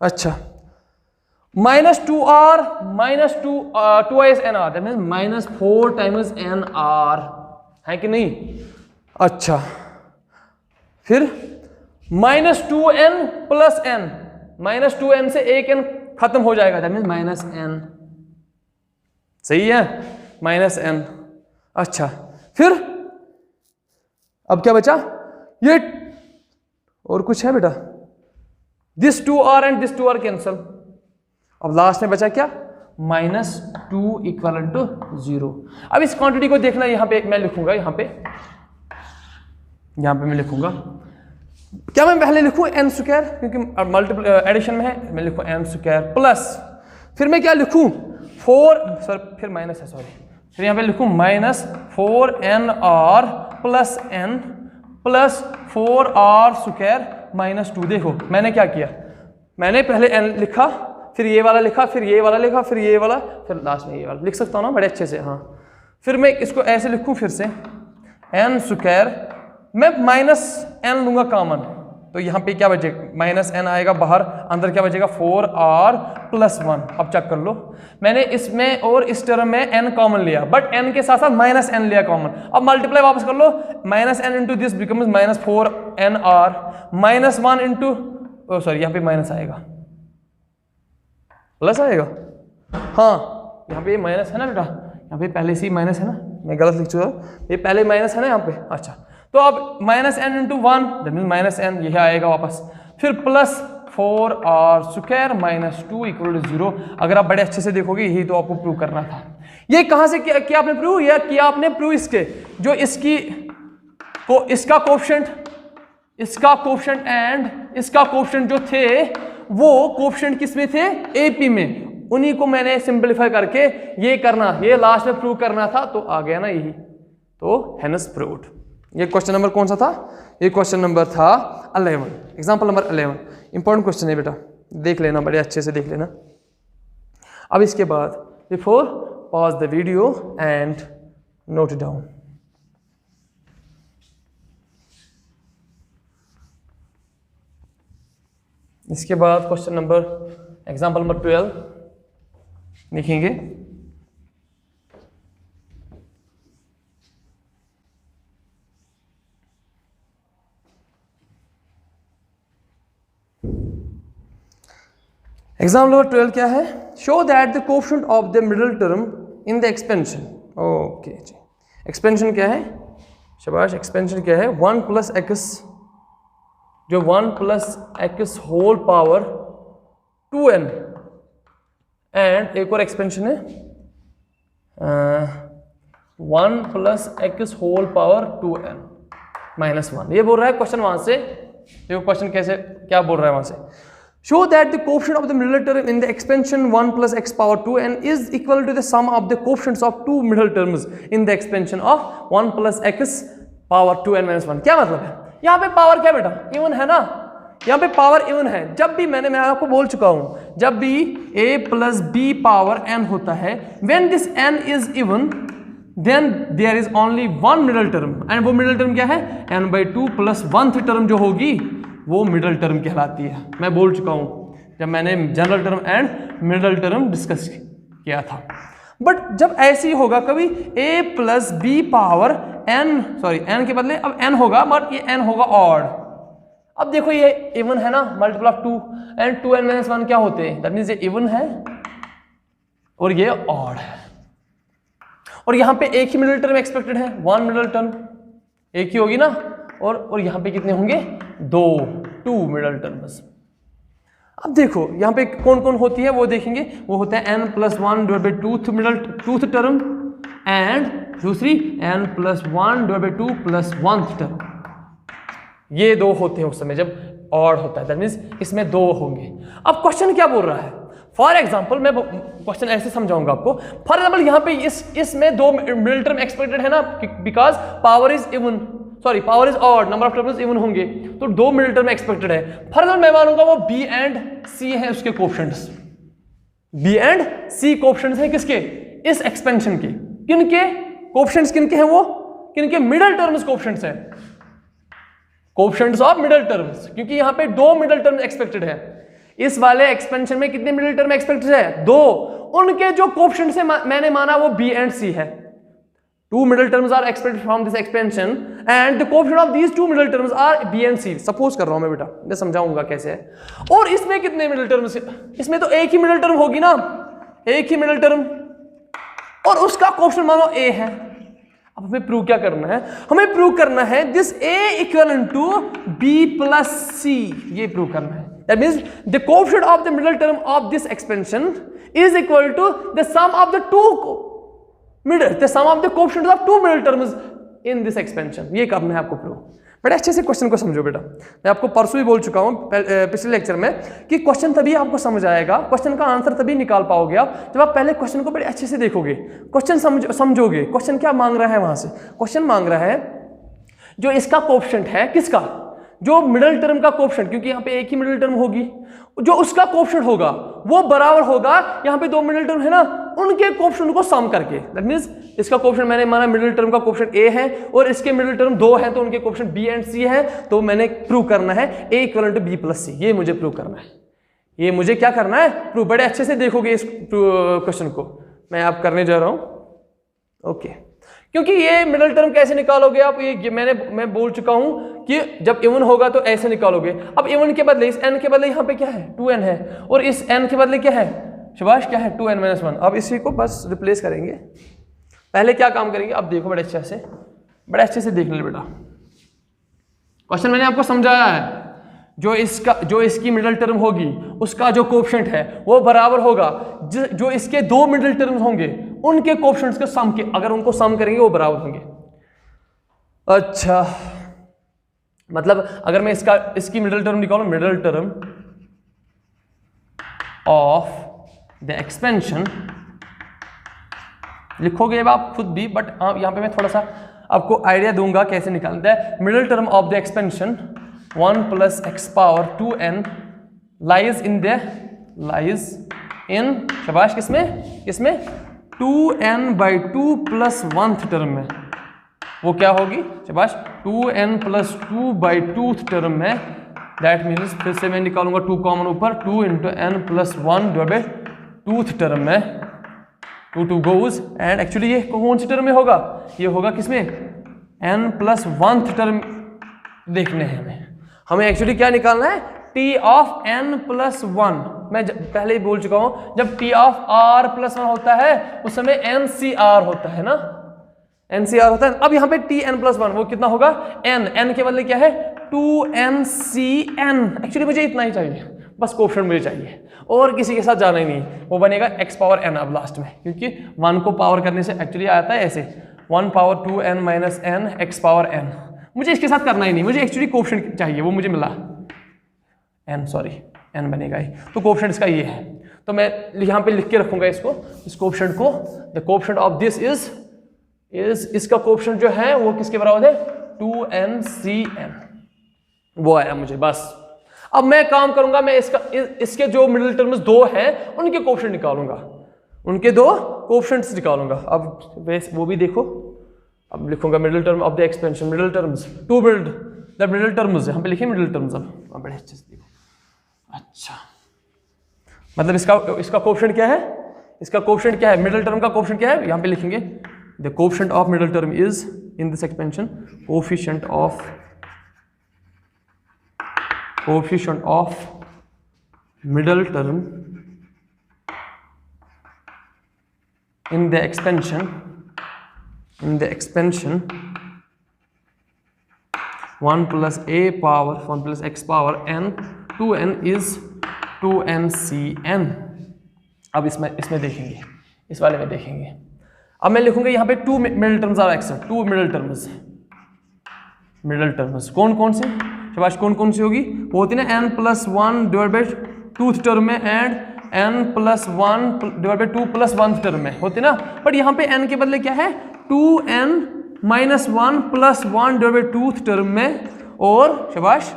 अच्छा -2r -2 nr, that means -4 times nr, है कि नहीं। अच्छा फिर -2n + n, -2n से एक n खत्म हो जाएगा, दैट मीन्स -n, सही है, -n। अच्छा फिर अब क्या बचा, ये और कुछ है बेटा, this 2r and this 2r cancel. अब लास्ट में बचा क्या, -2 = 0। अब इस क्वांटिटी को देखना, यहाँ पे मैं लिखूंगा, यहाँ पे मैं लिखूंगा, क्या मैं पहले लिखूं n स्क्वायर, क्योंकि मल्टीपल एडिशन में है, मैं लिखूं n स्क्वायर प्लस, फिर मैं क्या लिखूं 4, सर फिर माइनस है, सॉरी, फिर यहाँ पे लिखूं -4nr + n + 4r स्क्वायर -2। देखो मैंने क्या किया, मैंने पहले n लिखा, फिर ये वाला लिखा, फिर ये वाला लिखा, फिर ये वाला, फिर लास्ट में ये वाला लिख सकता हूँ ना बड़े अच्छे से, हाँ। फिर मैं इसको ऐसे लिखूं फिर से n स्क्वायर, मैं -n लूंगा कॉमन, तो यहाँ पे क्या बचेगा, -n आएगा बाहर, अंदर क्या बचेगा 4r + 1। अब चेक कर लो, मैंने इसमें और इस टर्म में n कॉमन लिया, बट n के साथ साथ -n लिया कॉमन। अब मल्टीप्लाई वापस कर लो, -n into this becomes -4nr, -1 into, sorry यहाँ पे माइनस आएगा, प्लस आएगा, हाँ यहाँ पे माइनस है ना बेटा, यहाँ पे पहले से ही माइनस है ना, मैं गलत लिख चुका, ये पहले माइनस है ना यहाँ पे। अच्छा तो अब -n into 1, that means -n, यही आएगा वापस, फिर प्लस 4r स्क्वायर -2 = 0। अगर आप बड़े अच्छे से देखोगे, यही तो आपको प्रूव करना था। ये कहाँ से किया आपने प्रूव, या किया आपने प्रूव इसके, जो इसका कोएफिशिएंट एंड इसका कोएफिशिएंट जो थे, वो कोएफिशिएंट किस में थे, AP में, उन्हीं को मैंने सिंपलीफाई करके ये करना, ये लास्ट में प्रूव करना था, तो आ गया ना यही, तो हेंस प्रूव्ड। ये क्वेश्चन नंबर कौन सा था, ये क्वेश्चन नंबर था 11, एग्जांपल नंबर 11। इंपॉर्टेंट क्वेश्चन है बेटा, देख लेना, बड़े अच्छे से देख लेना। अब इसके बाद before pause the video and note down. इसके बाद क्वेश्चन नंबर, एग्जांपल नंबर 12 लिखेंगे। एग्जाम्पल नंबर 12 क्या है, show that the coefficient of the middle term in the expansion. Okay जी, एक्सपेंशन क्या है, शाबाश, एक्सपेंशन क्या है, 1 + x, जो 1 + x whole power 2n, and एक और एक्सपेंशन है 1 + x होल पावर 2n -1। ये बोल रहा है क्वेश्चन वहां से, देखो क्वेश्चन कैसे क्या बोल रहा है वहां से, show that the coefficient of the middle term in the expansion 1 + x power 2n is equal to the sum of the coefficients of two middle terms in the expansion of 1 + x power 2n - 1। क्या मतलब है, यहाँ पे power क्या बेटा, even है ना, यहाँ पे पावर इवन है। जब भी मैं आपको बोल चुका हूँ, जब भी a + b पावर n होता है, when this n is even then there is only one middle term, and वो middle term क्या है, n/2 + 1th टर्म जो होगी वो मिडल टर्म कहलाती है। मैं बोल चुका हूं जब मैंने general term and middle term discuss किया था। बट जब ऐसी होगा कभी a + b power n, sorry n के बदले अब n होगा, बट ये n होगा ऑड। अब देखो ये इवन है ना, मल्टीपल ऑफ 2 एंड 2n - 1 क्या होते हैं, दैट मींस ये इवन है और ये ऑड है। और यहाँ पे एक ही मिडल टर्म एक्सपेक्टेड है, वन मिडल टर्म, एक ही होगी ना, और यहाँ पे कितने होंगे, 2 मिडल टर्म्स। अब देखो यहाँ पे कौन कौन होती है वो देखेंगे, वो होता है n+1 divide by tooth term, and दूसरी n+1 divide by 2 plus 1th term. ये 2 होते हैं उस समय जब ऑड होता है, दैट मीन्स इसमें 2 होंगे। अब क्वेश्चन क्या बोल रहा है, फॉर एग्जाम्पल मैं क्वेश्चन ऐसे समझाऊंगा आपको। फॉर एग्जाम्पल यहाँ पे इसमें 2 मिडल टर्म एक्सपेक्टेड है ना, because power is even, sorry power is odd, number of terms even होंगे, तो 2 मिडल टर्म एक्सपेक्टेड है। फॉर एग्जाम्पल मैं मानूंगा वो बी एंड सी है उसके coefficients, b and c coefficients हैं किसके, इस एक्सपेंशन के। किनके कोएफिशिएंट्स, किनके हैं वो, किनके, मिडल टर्म्स कोएफिशिएंट्स हैं, कोएफिशिएंट्स ऑफ मिडल टर्म्स, क्योंकि यहाँ पे 2 मिडल टर्म एक्सपेक्टेड है। इस वाले एक्सपेंशन में कितने मिडल टर्म एक्सपेक्टेड है, 2। उनके जो कोएफिशिएंट्स है मैंने माना वो बी एंड सी है। 2 middle terms are expected from this expansion and the coefficient of these 2 middle terms are b and c। Suppose कर रहा हूं मैं बेटा, मैं समझाऊंगा कैसे है। और इसमें कितने मिडल टर्म्स, इसमें तो एक ही मिडल टर्म होगी ना, एक ही मिडल टर्म, और उसका कोएफिशिएंट मानो a है। अब हमें प्रूव क्या करना है, हमें प्रूव करना है this a equal to b plus c, ये प्रूव करना है। That means the coefficient of the middle term of this expansion is equal to the sum of the the sum of the coefficients of 2 middle terms in this expansion। ये करना है आपको prove. बड़े अच्छे से question को समझो बेटा, मैं आपको परसों ही बोल चुका हूं पिछले लेक्चर में कि क्वेश्चन तभी आपको समझ आएगा, क्वेश्चन का आंसर तभी निकाल पाओगे आप जब आप पहले क्वेश्चन को बड़े अच्छे से देखोगे, क्वेश्चन समझोगे। क्वेश्चन क्या मांग रहा है वहां से, क्वेश्चन मांग रहा है जो इसका कोएफिशिएंट है, किसका, जो मिडल टर्म का कोएफिशिएंट, क्योंकि यहाँ पे एक ही मिडल टर्म होगी, जो उसका कोएफिशिएंट होगा वो बराबर होगा यहाँ पे 2 मिडल टर्म है ना, उनके कोएफिशिएंट को सम करके। दैट मींस इसका कोएफिशिएंट मैंने माना मिडल टर्म का कोएफिशिएंट a है और इसके मिडल टर्म 2 हैं, तो उनके कोएफिशिएंट b एंड c है, तो मैंने प्रूव करना है a equal to b plus c। ये मुझे प्रूव करना है, ये मुझे क्या करना है, प्रूव। बड़े अच्छे से देखोगे इस क्वेश्चन को मैं आप करने जा रहा हूं। ओके, क्योंकि ये मिडल टर्म कैसे निकालोगे आप, ये मैं बोल चुका हूं कि जब इवन होगा तो ऐसे निकालोगे। अब इवन के बदले इस n के बदले यहाँ पे क्या है, 2n है, और इस n के बदले क्या है, शाबाश क्या है, 2n-1। अब इसी को बस रिप्लेस करेंगे। पहले क्या काम करेंगे, अब देखो बड़े अच्छे से देख ले बेटा। क्वेश्चन मैंने आपको समझाया है, जो इसकी मिडल टर्म होगी उसका जो कोएफिशिएंट है वो बराबर होगा जो इसके 2 मिडल टर्म्स होंगे उनके कोएफिशिएंट्स के सम के, अगर उनको सम करेंगे वो बराबर होंगे। अच्छा, मतलब अगर मैं इसकी मिडल टर्म निकालूं, middle term of the expansion लिखोगे आप खुद भी, बट यहां पे मैं थोड़ा सा आपको आइडिया दूंगा कैसे निकालना है। Middle term of the expansion 1 plus x power 2n lies in शाबाश किसमें 2n/2 प्लस 1th टर्म में, वो क्या होगी शाबाश 2n प्लस 2/2th टर्म में। दैट मीन्स फिर से मैं निकालूंगा 2 कॉमन ऊपर, 2 into n plus 1 divide by 2th term में, 2 गोज, एंड एक्चुअली ये कौन सी टर्म में होगा, ये होगा किसमें, n प्लस 1th टर्म देखने हैं हमें एक्चुअली क्या निकालना है, t ऑफ n प्लस 1। मैं पहले ही बोल चुका हूं जब t ऑफ r प्लस 1 होता है उस समय ncr होता है ना, ncr होता है। अब यहाँ पे tn प्लस 1 वो कितना होगा, n के बदले क्या है 2ncn। एक्चुअली मुझे इतना ही चाहिए, बस कोएफिशिएंट मुझे चाहिए और किसी के साथ जाना ही नहीं, वो बनेगा x पावर n अब लास्ट में, क्योंकि 1 को पावर करने से एक्चुअली आता है ऐसे 1 power 2n minus n x power n। मुझे इसके साथ करना ही नहीं, मुझे एक्चुअली कोएफिशिएंट चाहिए, वो मुझे मिला n बनेगा ही, तो कोएफिशिएंट इसका ये है। तो मैं यहाँ पे लिख के रखूंगा इसको, इस कोएफिशिएंट को, the coefficient of this is इसका कोएफिशिएंट जो है वो किसके बराबर है 2ncn, वो आया मुझे बस। अब मैं काम करूंगा, मैं इसके जो मिडिल टर्म्स 2 हैं उनके कोएफिशिएंट निकालूंगा, उनके 2 कोएफिशिएंट्स निकालूंगा। अब वो भी देखो, अब लिखूंगा middle term of the expansion, middle terms the middle terms, यहाँ पे लिखिए मिडिल टर्म्स। अब बड़े अच्छे से देखो, अच्छा मतलब इसका कोएफिशिएंट क्या है, इसका कोएफिशिएंट क्या है, मिडिल टर्म का कोएफिशिएंट क्या है, यहाँ पे लिखेंगे the coefficient of middle term is in this expansion coefficient of middle term in the expansion 1 plus A power 1 plus x power n 2n is 2ncn। अब इसमें देखेंगे, इस वाले में देखेंगे। अब मैं लिखूंगा यहाँ पे 2 middle terms are except, 2 middle terms कौन कौन से शाबाश, कौन कौन सी होगी? वो होती है ना n plus 1 divide by 2th term में and n plus 1 divide by 2 plus 1th term में होती है ना। बट यहाँ पे n के बदले क्या है? 2n minus 1 plus 1 divide by 2th term में, और शाबाश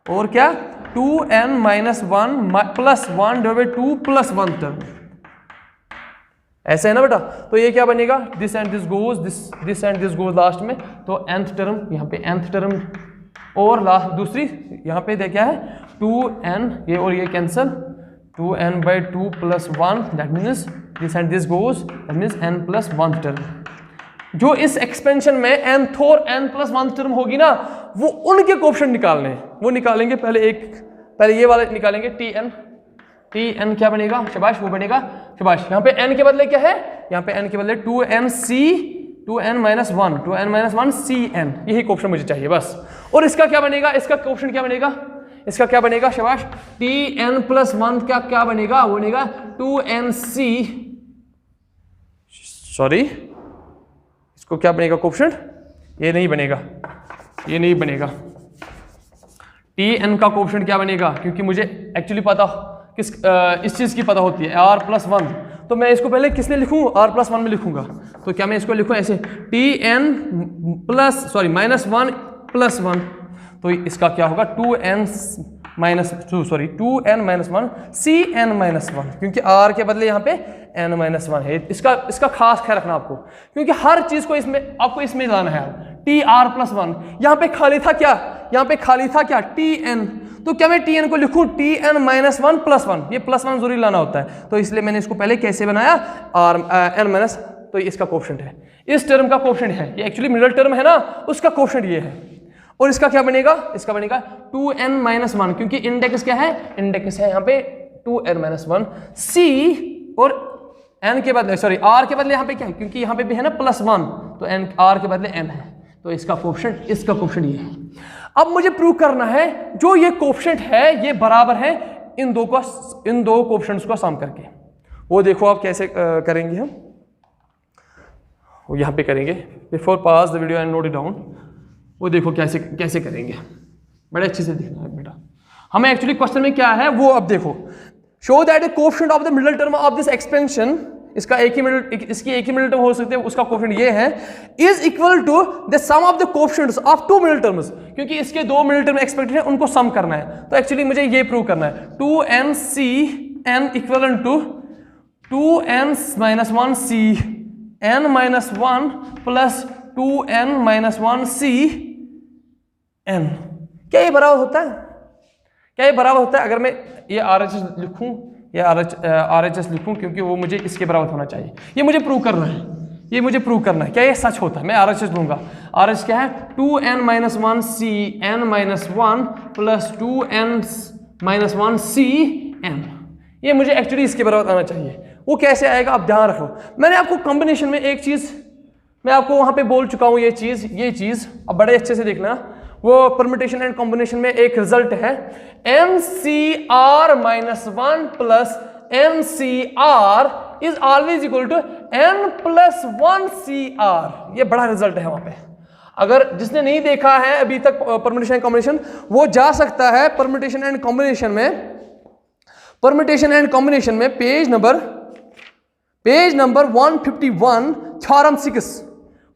और क्या 2n minus 1 plus 1 divide by 2 plus 1th term. ऐसा है ना बेटा? तो ये क्या बनेगा? This and this goes, this and this goes last में, तो nth टर्म यहाँ पे nth टर्म, और लास्ट दूसरी यहाँ पे क्या है 2n, ये और ये cancel, 2n by 2 plus 1 that means this and this goes, that means n plus 1th term. जो इस एक्सपेंशन में nth और n प्लस 1th टर्म होगी ना, वो उनके कोएफिशिएंट निकालने हैं, वो निकालेंगे। पहले ये वाले निकालेंगे, tn क्या बनेगा शाबाश? वो बनेगा शाबाश, यहाँ पे n के बदले क्या है? यहाँ पे n के बदले 2n माइनस 1 cn, यही कोएफिशिएंट मुझे चाहिए बस। और इसका क्या बनेगा? इसका कोएफिशिएंट क्या बनेगा? इसका क्या बनेगा शाबाश? tn प्लस 1 का क्या बनेगा? वो बनेगा 2nc, सॉरी इसको क्या बनेगा कोएफिशिएंट? ये नहीं बनेगा, ये नहीं बनेगा। tn का कोएफिशिएंट क्या बनेगा? क्योंकि मुझे एक्चुअली पता इस चीज की पता होती है r प्लस 1, तो मैं इसको पहले किसने लिखूं? r प्लस 1 में लिखूंगा। तो क्या मैं इसको लिखूं ऐसे tn माइनस 1 प्लस 1, तो इसका क्या होगा 2n माइनस 1 cn माइनस 1, क्योंकि r के बदले यहाँ पे n माइनस 1 है। इसका खास ख्याल रखना आपको, क्योंकि हर चीज को आपको इसमें लाना है। tr प्लस 1 यहाँ पे खाली था क्या? यहाँ पे खाली था क्या? tn, तो क्या मैं tn को लिखूं tn माइनस 1 प्लस 1? ये प्लस 1 जरूरी लाना होता है, तो इसलिए मैंने इसको पहले कैसे बनाया n माइनस, तो इसका कोएफिशिएंट है, इस टर्म का कोएफिशिएंट है, ये एक्चुअली मिडिल टर्म है ना, उसका कोएफिशिएंट ये है। और इसका क्या बनेगा? इसका बनेगा 2n माइनस 1, क्योंकि इंडेक्स क्या है? इंडेक्स है यहाँ पे 2n माइनस 1 c, और n के बदले r के बदले यहाँ पे क्या है? क्योंकि यहाँ पे भी है ना प्लस 1, तो n r के बदले n है, तो इसका कोएफिशिएंट ये है। अब मुझे प्रूव करना है जो ये कोएफिशिएंट है ये बराबर है इन दो कोएफिशिएंट्स को सम करके। वो देखो आप कैसे करेंगे, हम वो यहाँ पे करेंगे। Before pass the video and note it down, वो देखो कैसे करेंगे, बड़े अच्छे से देखना है बेटा। हमें एक्चुअली क्वेश्चन में क्या है वो अब देखो, show that the coefficient of the middle term of this expansion, इसकी एक ही मिडिल टर्म हो सकते हैं, उसका कोएफिशिएंट ये है, is equal to the sum of the coefficients of 2 middle terms, क्योंकि इसके 2 मिडिल टर्म एक्सपेक्टेड है, उनको सम करना है। तो एक्चुअली मुझे ये प्रूव करना है 2ncn equal to 2n minus 1 cn minus 1 plus 2n minus 1 cn। क्या ये बराबर होता है? क्या ये बराबर होता है? अगर मैं ये RHS लिखूं, ये RHS लिखूं, क्योंकि वो मुझे इसके बराबर होना चाहिए, ये मुझे प्रूव करना है, ये मुझे प्रूव करना है। क्या ये सच होता है? मैं RHS लूंगा। RHS क्या है? 2n minus 1 cn minus 1 plus 2n minus 1 cn, ये मुझे एक्चुअली इसके बराबर आना चाहिए। वो कैसे आएगा आप ध्यान रखो। मैंने आपको कॉम्बिनेशन में एक चीज मैं आपको वहां पे बोल चुका हूं, ये चीज अब बड़े अच्छे से देखना। वो परम्यूटेशन एंड कॉम्बिनेशन में एक रिजल्ट है NCR minus 1 plus NCR is always equal to N plus 1 CR। ये बड़ा रिजल्ट है वहां पे। अगर जिसने नहीं देखा है अभी तक परम्यूटेशन एंड कॉम्बिनेशन, वो जा सकता है परम्यूटेशन एंड कॉम्बिनेशन में पेज नंबर 151 थ्योरम 6,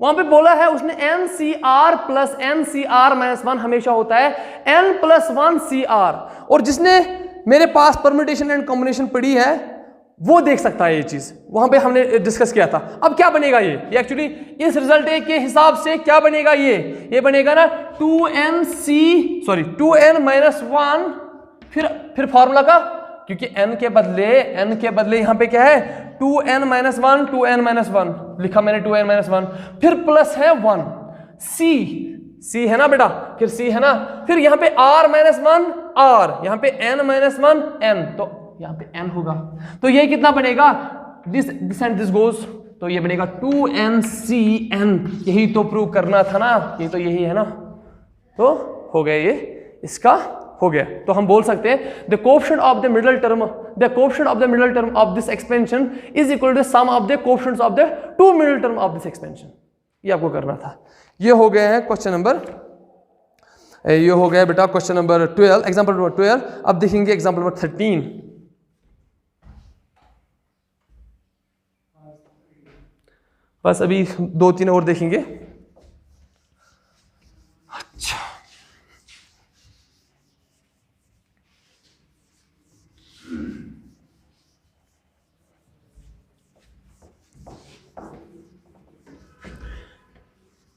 वहां पे बोला है उसने NCR प्लस NCR माइनस 1 हमेशा होता है N प्लस 1 CR। और जिसने मेरे पास परम्यूटेशन एंड कॉम्बिनेशन पढ़ी है वो देख सकता है ये चीज, वहां पे हमने डिस्कस किया था। अब क्या बनेगा ये एक्चुअली इस रिजल्ट के हिसाब से क्या बनेगा? ये बनेगा ना 2n माइनस 1, फिर फॉर्मूला का, क्योंकि n के बदले यहां पे क्या है 2n माइनस 1 2n माइनस 1 लिखा मैंने 2n माइनस 1, फिर प्लस है 1 c है ना बेटा, फिर c है ना, फिर यहाँ पे r माइनस 1 r, यहाँ पे n माइनस 1 n, तो यहाँ पे n होगा। तो ये कितना बनेगा? दिस एंड दिस गोज, तो ये बनेगा 2ncn। यही तो प्रूव करना था ना, ये तो यही है ना, तो हो गया ये इसका हो गया। तो हम बोल सकते हैं the coefficient of the middle term of this expansion is equal to sum of the coefficients of the two middle term of this expansion. ये आपको करना था। ये हो गया है क्वेश्चन नंबर, ये हो गया बेटा क्वेश्चन नंबर 12, एग्जांपल नंबर 12। अब देखेंगे एग्जांपल नंबर 13। बस अभी 2-3 और देखेंगे। अच्छा,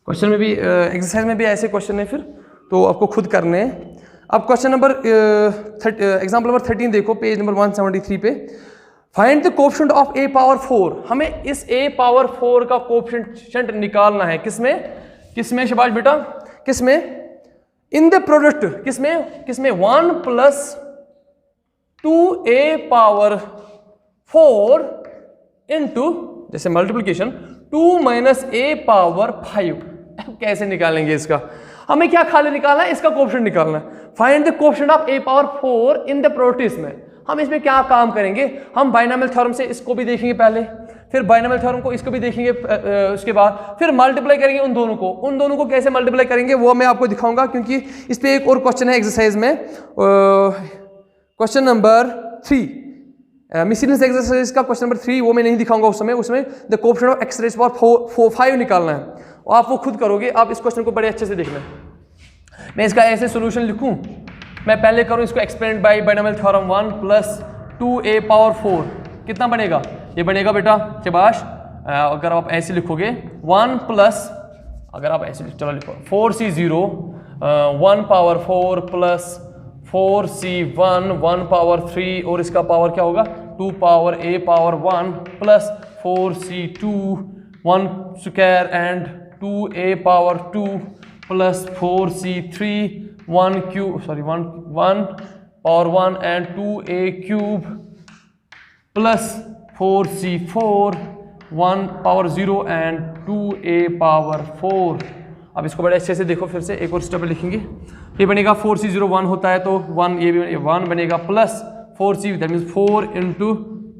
क्वेश्चन में भी एक्सरसाइज में भी ऐसे क्वेश्चन है फिर, तो आपको खुद करने हैं। अब क्वेश्चन नंबर एग्जांपल नंबर 13 देखो, पेज नंबर 173 पे। Find the coefficient of a power 4। हमें इस a पावर 4 का कोएफिशिएंट निकालना है। किसमें शबाश बेटा, किसमें? इन द प्रोडक्ट, किसमें 1 प्लस 2a पावर 4 इंटू, जैसे मल्टीप्लीकेशन 2 माइनस a पावर 5। कैसे निकालेंगे इसका? हमें क्या खाली निकालना है? इसका कोएफिशिएंट निकालना है। Find the coefficient of a power 4 in the product. में हम इसमें क्या काम करेंगे? हम बाइनोमियल थ्योरम से इसको भी देखेंगे पहले, फिर बाइनोमियल थ्योरम को इसको भी देखेंगे, उसके बाद फिर मल्टीप्लाई करेंगे उन दोनों को कैसे मल्टीप्लाई करेंगे वो मैं आपको दिखाऊंगा, क्योंकि इस पे एक और क्वेश्चन है एक्सरसाइज में, क्वेश्चन नंबर 3, मिसलेनियस एक्सरसाइज का क्वेश्चन नंबर 3। वो मैं नहीं दिखाऊंगा उसमें the coefficient of x rays power 5 निकालना है। और आप वो खुद करोगे। आप इस क्वेश्चन को बड़े अच्छे से देखना है। मैं इसका ऐसे सोल्यूशन लिखूं, मैं पहले करूं इसको expand by binomial theorem 1 plus 2a power 4। कितना बनेगा? ये बनेगा बेटा शबाश, अगर आप ऐसे लिखोगे 1 प्लस, अगर आप ऐसे चलो लिखो 4c0 1 power 4 plus 4c1 1 power 3, और इसका पावर क्या होगा? 2 power a power 1 plus 4c2 1 square and 2a power 2 plus 4c3 1 power 1 and 2a cube plus 4c4 1 power 0 and 2a power 4। अब इसको बड़े अच्छे से देखो, फिर से एक और स्टेप लिखेंगे। ये बनेगा 4c0 1 होता है तो 1, ये भी 1 बनेगा, plus 4c that means 4 into,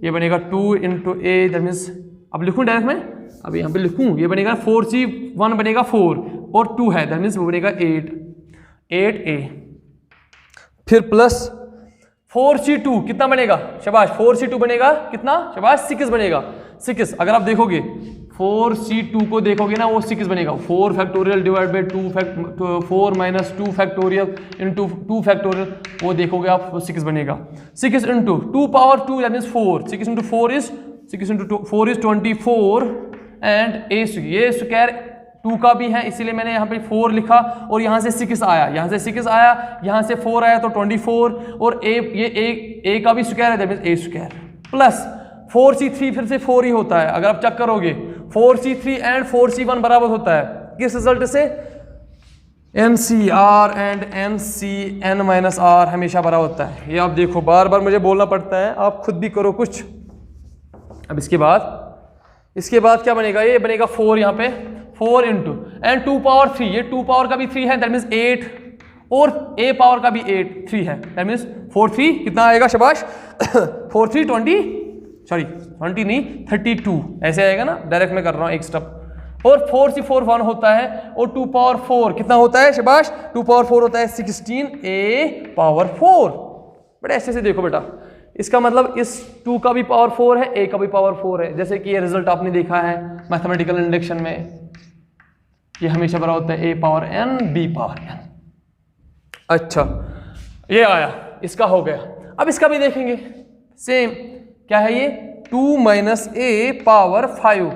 ये बनेगा 2 इंटू a दैट मीन्स, अब लिखूँ डायरेक्ट में, अब यहाँ पे लिखूँ, ये बनेगा 4c1 बनेगा 4 और 2 है दैट मीन्स वो बनेगा 8a, फिर प्लस 4c2 कितना बनेगा शबाश? 4c2 बनेगा कितना शबाश? 6 बनेगा, 6। अगर आप देखोगे 4c2 को देखोगे ना, वो 6 बनेगा। 4 factorial divide by 4 minus 2 factorial into 2 factorial, वो देखोगे आप, वो 6 बनेगा। 6 into 2 power 2 that means 4, 6 into 4 is 24 and ये स्क्वायर 2 का भी है, इसीलिए मैंने यहाँ पे 4 लिखा, और यहाँ से 6 आया, यहाँ से 4 आया तो 24, और a का भी स्क्वायर है that means a square, plus 4c3 फिर से 4 ही होता है। अगर आप चेक करोगे 4c3 एंड 4c1 बराबर होता है किस रिजल्ट से? NCR and NCN minus R हमेशा बराबर होता है। ये आप देखो, बार बार मुझे बोलना पड़ता है, आप खुद भी करो कुछ। अब इसके बाद क्या बनेगा? ये बनेगा 4, यहाँ पे 4 इंटू एंड 2 पावर 3, ये 2 पावर का भी 3 है दैट मीन्स 8, और a पावर का भी 3 है दैट मीन्स 4 3 कितना आएगा शबाश? 4 3 20 नहीं 32, ऐसे आएगा ना, डायरेक्ट में कर रहा हूँ एक स्टेप। और 4c4 1 होता है, और 2 पावर 4 कितना होता है शबाश? 2 पावर 4 होता है 16a पावर 4। बड़े ऐसे से देखो बेटा, इसका मतलब इस 2 का भी पावर 4 है, a का भी पावर 4 है, जैसे कि ये रिजल्ट आपने देखा है मैथमेटिकल इंडक्शन में, ये हमेशा बराबर होता है a power n b power n। अच्छा, ये आया, इसका हो गया। अब इसका भी देखेंगे, सेम क्या है ये? 2 minus a power 5,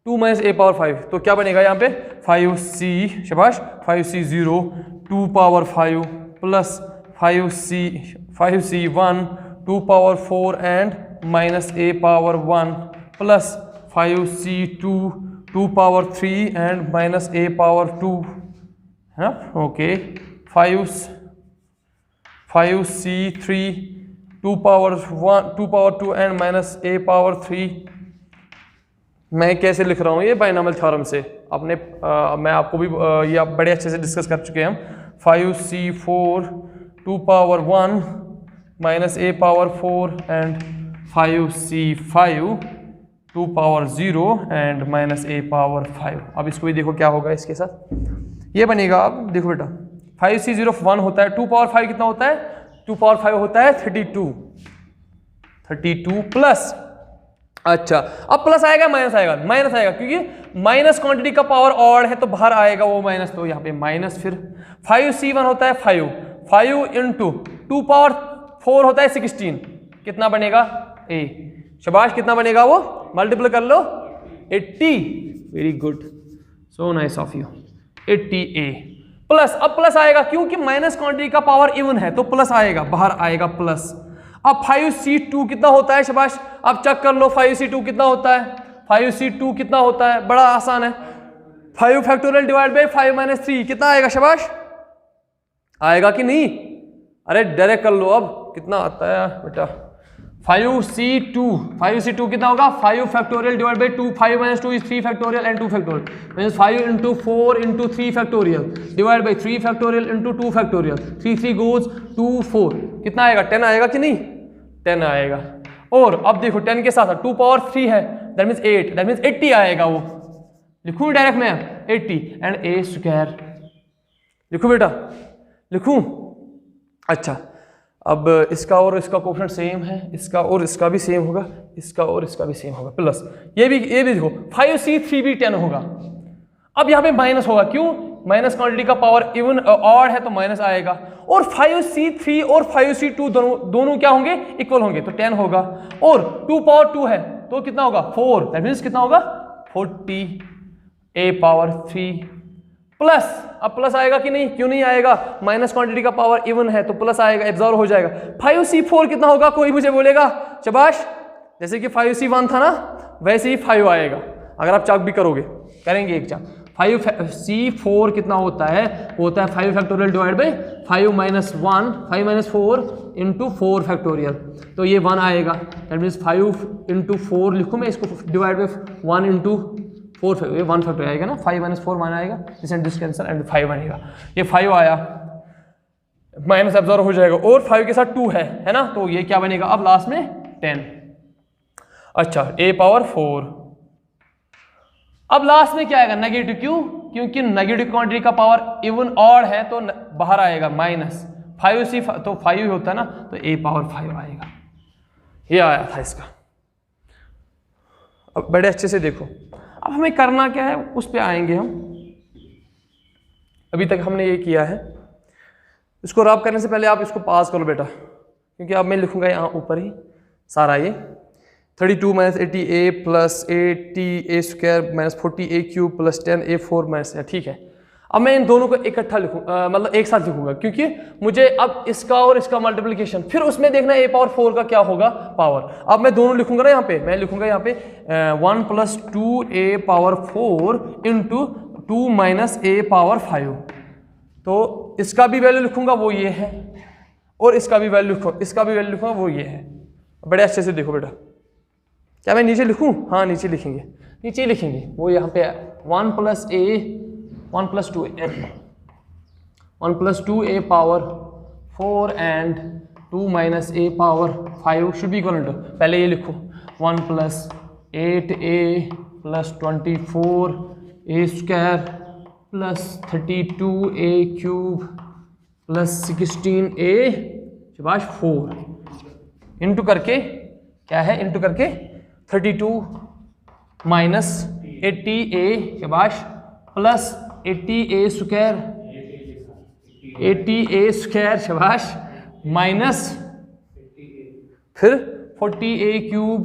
2 minus a power 5, तो क्या बनेगा यहाँ पे? 5c शबाश, 5c0 2 power 5 plus 5c1 2 power 4 and minus a power 1 plus 5c2 2 power 3 and minus a power 2 है ना, okay. 5c3 2 power 2 and minus a power 3। मैं कैसे लिख रहा हूँ ये? बाइनोमियल थ्योरम से। आपने मैं आपको भी ये आप बड़े अच्छे से डिस्कस कर चुके हैं हम। 5c4 2 power 1 minus a power 4 and 5c5 2 power 0 and minus a power 5। अब इसको भी देखो क्या होगा इसके साथ, ये बनेगा। अब देखो बेटा 5c0 1 होता है, 2 पावर 5 कितना होता है, 2 पावर 5 होता है 32 प्लस, अच्छा अब प्लस आएगा माइनस आएगा, माइनस आएगा क्योंकि माइनस क्वांटिटी का पावर ऑड है तो बाहर आएगा वो माइनस, तो यहाँ पे माइनस। फिर 5c1 होता है 5 इंटू 2 पावर 4 होता है 16, कितना बनेगा a, शाबाश कितना बनेगा वो, मल्टीप्लाई कर लो 80, very good, so nice of you, 80a plus. अब प्लस आएगा क्योंकि माइनस क्वांटिटी का पावर इवन है तो प्लस आएगा, बाहर आएगा प्लस। अब 5c2 कितना होता है, शाबाश अब चेक कर लो 5c2 कितना होता है, 5c2 कितना होता है, बड़ा आसान है, 5 फैक्टोरियल डिवाइड बाई 5 माइनस 3 कितना आएगा, शाबाश आएगा कि नहीं, अरे डायरेक्ट कर लो। अब कितना आता है बेटा, 5c2 कितना होगा, 5 factorial divide by 2, 5 minus 2 is 3 factorial and 2 factorial means 5 into 4 into 3 factorial divide by 3 factorial into 2 factorial, 3 goes 2 4 कितना आएगा, 10 आएगा कि नहीं, 10 आएगा। और अब देखो 10 के साथ 2 पावर 3 है दैट मींस 8, दैट मींस 80 आएगा, वो लिखूं डायरेक्ट मैं 80 एंड a स्क्वायर लिखूं बेटा, लिखूं, अच्छा अब इसका और इसका कोफिशिएंट सेम है, इसका और इसका भी सेम होगा, इसका और इसका भी सेम होगा प्लस, ये भी देखो 5c3 भी 10 होगा। अब यहाँ पे माइनस होगा, क्यों, माइनस क्वांटिटी का पावर इवन ऑड है तो माइनस आएगा, और 5c3 और 5c2 दोनों क्या होंगे, इक्वल होंगे तो 10 होगा, और 2 पावर 2 है तो कितना होगा 4, दैट मींस कितना होगा 40 a पावर 3 प्लस। अब प्लस आएगा कि नहीं, क्यों नहीं आएगा, माइनस क्वांटिटी का पावर इवन है तो प्लस आएगा, एब्जॉर्ब हो जाएगा। 5c4 कितना होगा, कोई मुझे बोलेगा, शाबाश, जैसे कि 5c1 था ना वैसे ही 5 आएगा, अगर आप चाक भी करोगे, करेंगे एक चाक। 5c4 कितना होता है, होता है 5 factorial divide by 5 minus 1, 5 minus 4 into 4 factorial, तो ये 1 आएगा, दैट मीन्स 5 इंटू 4 लिखूँ मैं इसको, डिवाइड बाई 1 इंटू 4, ये 1 फैक्टर आएगा ना, 5 माइनस 4 1 आएगा, दिस कैंसल एंड 5 बनेगा, ये 5 आया, माइनस एब्जॉर्ब हो जाएगा, और 5 के साथ 2 है ना, तो ये क्या बनेगा अब लास्ट में 10, अच्छा a पावर 4। अब लास्ट में क्या आएगा, नेगेटिव, क्यों, क्योंकि नेगेटिव क्वांटिटी का पावर इवन ऑड है तो बाहर आएगा माइनस, 5c तो 5 ही होता है ना, तो a पावर 5 आएगा, ये आया था इसका। अब बड़े अच्छे से देखो, अब हमें करना क्या है उस पे आएंगे हम, अभी तक हमने ये किया है, इसको रब करने से पहले आप इसको पास करो बेटा, क्योंकि अब मैं लिखूंगा यहाँ ऊपर ही सारा ये 32 minus 80a plus 80a square minus 40a cube plus 10a4 minus, ठीक है। अब मैं इन दोनों को इकट्ठा लिखूँ, मतलब एक साथ लिखूंगा, क्योंकि मुझे अब इसका और इसका मल्टीप्लिकेशन, फिर उसमें देखना a पावर 4 का क्या होगा पावर। अब मैं दोनों लिखूंगा ना, यहाँ पे मैं लिखूंगा यहाँ पे 1 plus 2a power 4 into 2 minus a power 5, तो इसका भी वैल्यू लिखूंगा वो ये है, और इसका भी वैल्यू लिखूंगा वो ये है। बड़े अच्छे से देखो बेटा, क्या मैं नीचे लिखूं, हाँ नीचे लिखेंगे, नीचे लिखेंगे वो यहाँ पे 1 plus 2a power 4 and 2 minus a power 5 should be equal to, पहले ये लिखो 1 plus 8a plus 24a square plus 32a cube plus 16a शाबाश 4 इंटू करके क्या है, इंटू करके 32 माइनस 80a शाबाश प्लस 80a स्क्वायर शाबाश माइनस फिर 40a क्यूब,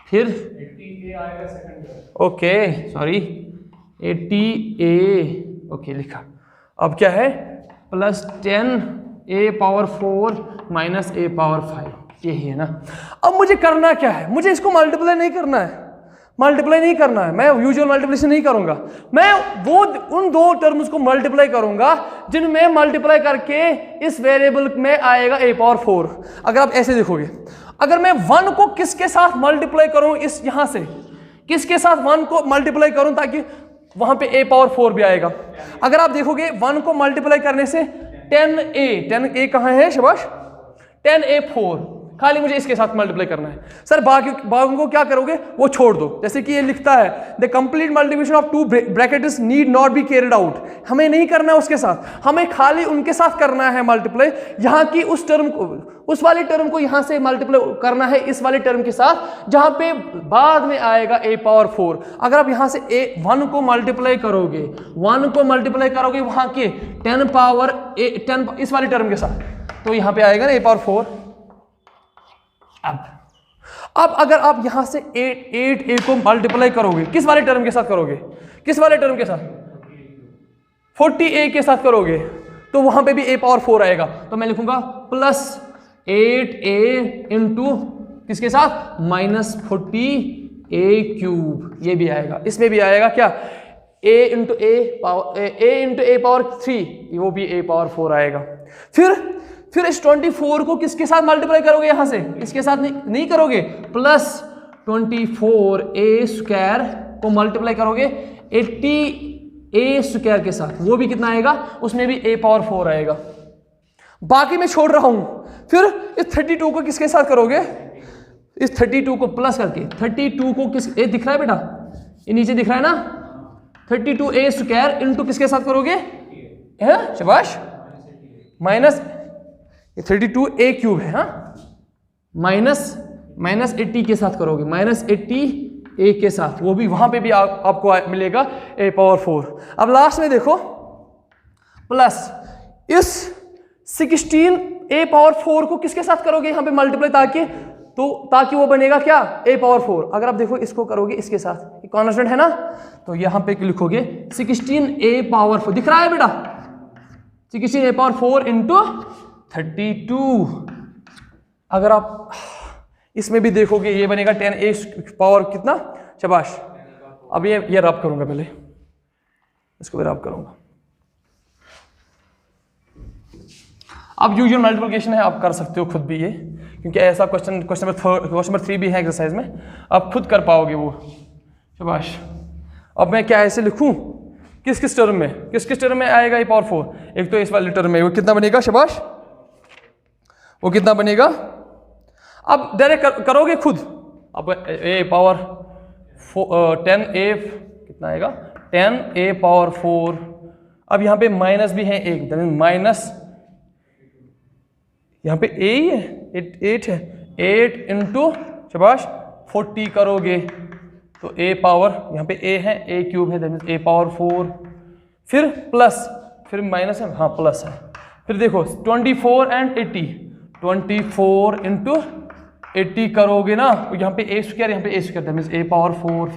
फिर 80a आएगा second, okay sorry 80a, okay लिखा। अब क्या है plus 10a power 4 minus a power 5, यही है ना। अब मुझे करना क्या है, मुझे इसको मल्टीप्लाई नहीं करना है, मैं यूजुअल मल्टीप्लिकेशन नहीं करूंगा, मैं वो उन दो टर्म्स को मल्टीप्लाई करूंगा जिनमें मल्टीप्लाई करके इस वेरिएबल में आएगा a पावर 4। अगर आप ऐसे देखोगे, अगर मैं 1 को किसके साथ मल्टीप्लाई करूं, इस यहां से, किसके साथ 1 को मल्टीप्लाई करूं ताकि वहां पे a पावर 4 भी आएगा। अगर आप देखोगे 1 को मल्टीप्लाई करने से 10a कहां है शाबाश, 10a 4, खाली मुझे इसके साथ मल्टीप्लाई करना है। सर बाकी को क्या करोगे, वो छोड़ दो। जैसे कि ये लिखता है the complete multiplication of to brackets need not be carried out, हमें नहीं करना है उसके साथ, हमें खाली उनके साथ करना है मल्टीप्लाई। यहाँ की उस टर्म को, उस वाली टर्म को यहाँ से मल्टीप्लाई करना है इस वाली टर्म के साथ जहाँ पे बाद में आएगा a पावर 4। अगर आप यहाँ से 1 को मल्टीप्लाई करोगे, 1 को मल्टीप्लाई करोगे वहाँ के 10 पावर 10 इस वाली टर्म के साथ, तो यहाँ पे आएगा ना a पावर 4। अब अगर आप यहां से 8a को मल्टीप्लाई करोगे किस वाले टर्म के साथ करोगे, किस वाले टर्म के साथ, 40a के साथ करोगे, तो वहां पे भी a पावर 4 आएगा। तो मैं लिखूंगा प्लस 8a इंटू किसके साथ, माइनस 40a क्यूब, ये भी आएगा। इसमें भी आएगा क्या, a इंटू a पावर 3, वो भी a पावर 4 आएगा। फिर इस 24 को किसके साथ मल्टीप्लाई करोगे, यहां से इसके साथ नहीं करोगे, प्लस 24a स्क्वायर को मल्टीप्लाई करोगे 80a स्क्वायर के साथ, वो भी कितना आएगा, उसमें भी a पावर 4 आएगा। बाकी मैं छोड़ रहा हूं। फिर इस 32 को किसके साथ करोगे, इस 32 को प्लस करके 32 को किस, ए दिख रहा है बेटा, ये नीचे दिख रहा है ना, 32a स्क्वायर इंटू किसके साथ करोगे, शाबाश, माइनस 32a क्यूब है, हाँ, माइनस 80 के साथ करोगे, माइनस 80a के साथ, वो भी वहां पे भी आपको मिलेगा a पावर 4। अब लास्ट में देखो प्लस इस 16a पावर 4 को किसके साथ करोगे यहाँ पे मल्टीप्लाई, ताकि वो बनेगा क्या, a पावर 4। अगर आप देखो इसको करोगे इसके साथ, कॉन्स्टेंट है ना, तो यहाँ पे लिखोगे 16a पावर 4, दिख रहा है बेटा, 16a पावर 4 इंटू 32। अगर आप इसमें भी देखोगे ये बनेगा 10a पावर कितना, शाबाश। अब ये रब करूंगा, पहले इसको भी रब करूंगा। अब यूजुअल मल्टीप्लिकेशन है, आप कर सकते हो खुद भी ये, क्योंकि ऐसा क्वेश्चन नंबर 3 भी है एक्सरसाइज में, आप खुद कर पाओगे वो, शाबाश। अब मैं क्या ऐसे लिखूं, किस टर्म में, किस टर्म में आएगा a पावर 4, एक तो इस वाले टर्म में, वो कितना बनेगा, शाबाश, वो कितना बनेगा। अब डायरेक्ट करोगे खुद, अब a पावर 10a कितना आएगा, 10a पावर 4। अब यहाँ पे माइनस भी है एक, माइनस यहाँ पे a ही है, 8 है, 8 इंटू शाबाश 40 करोगे तो a पावर, यहाँ पे a है, a क्यूब है, a पावर 4, फिर प्लस, फिर माइनस है, हाँ प्लस है। फिर देखो 24 एंड 80, 24 इंटू 80 करोगे ना, तो यहाँ पे a स्क्वायर, यहाँ पे a square, means a power 4,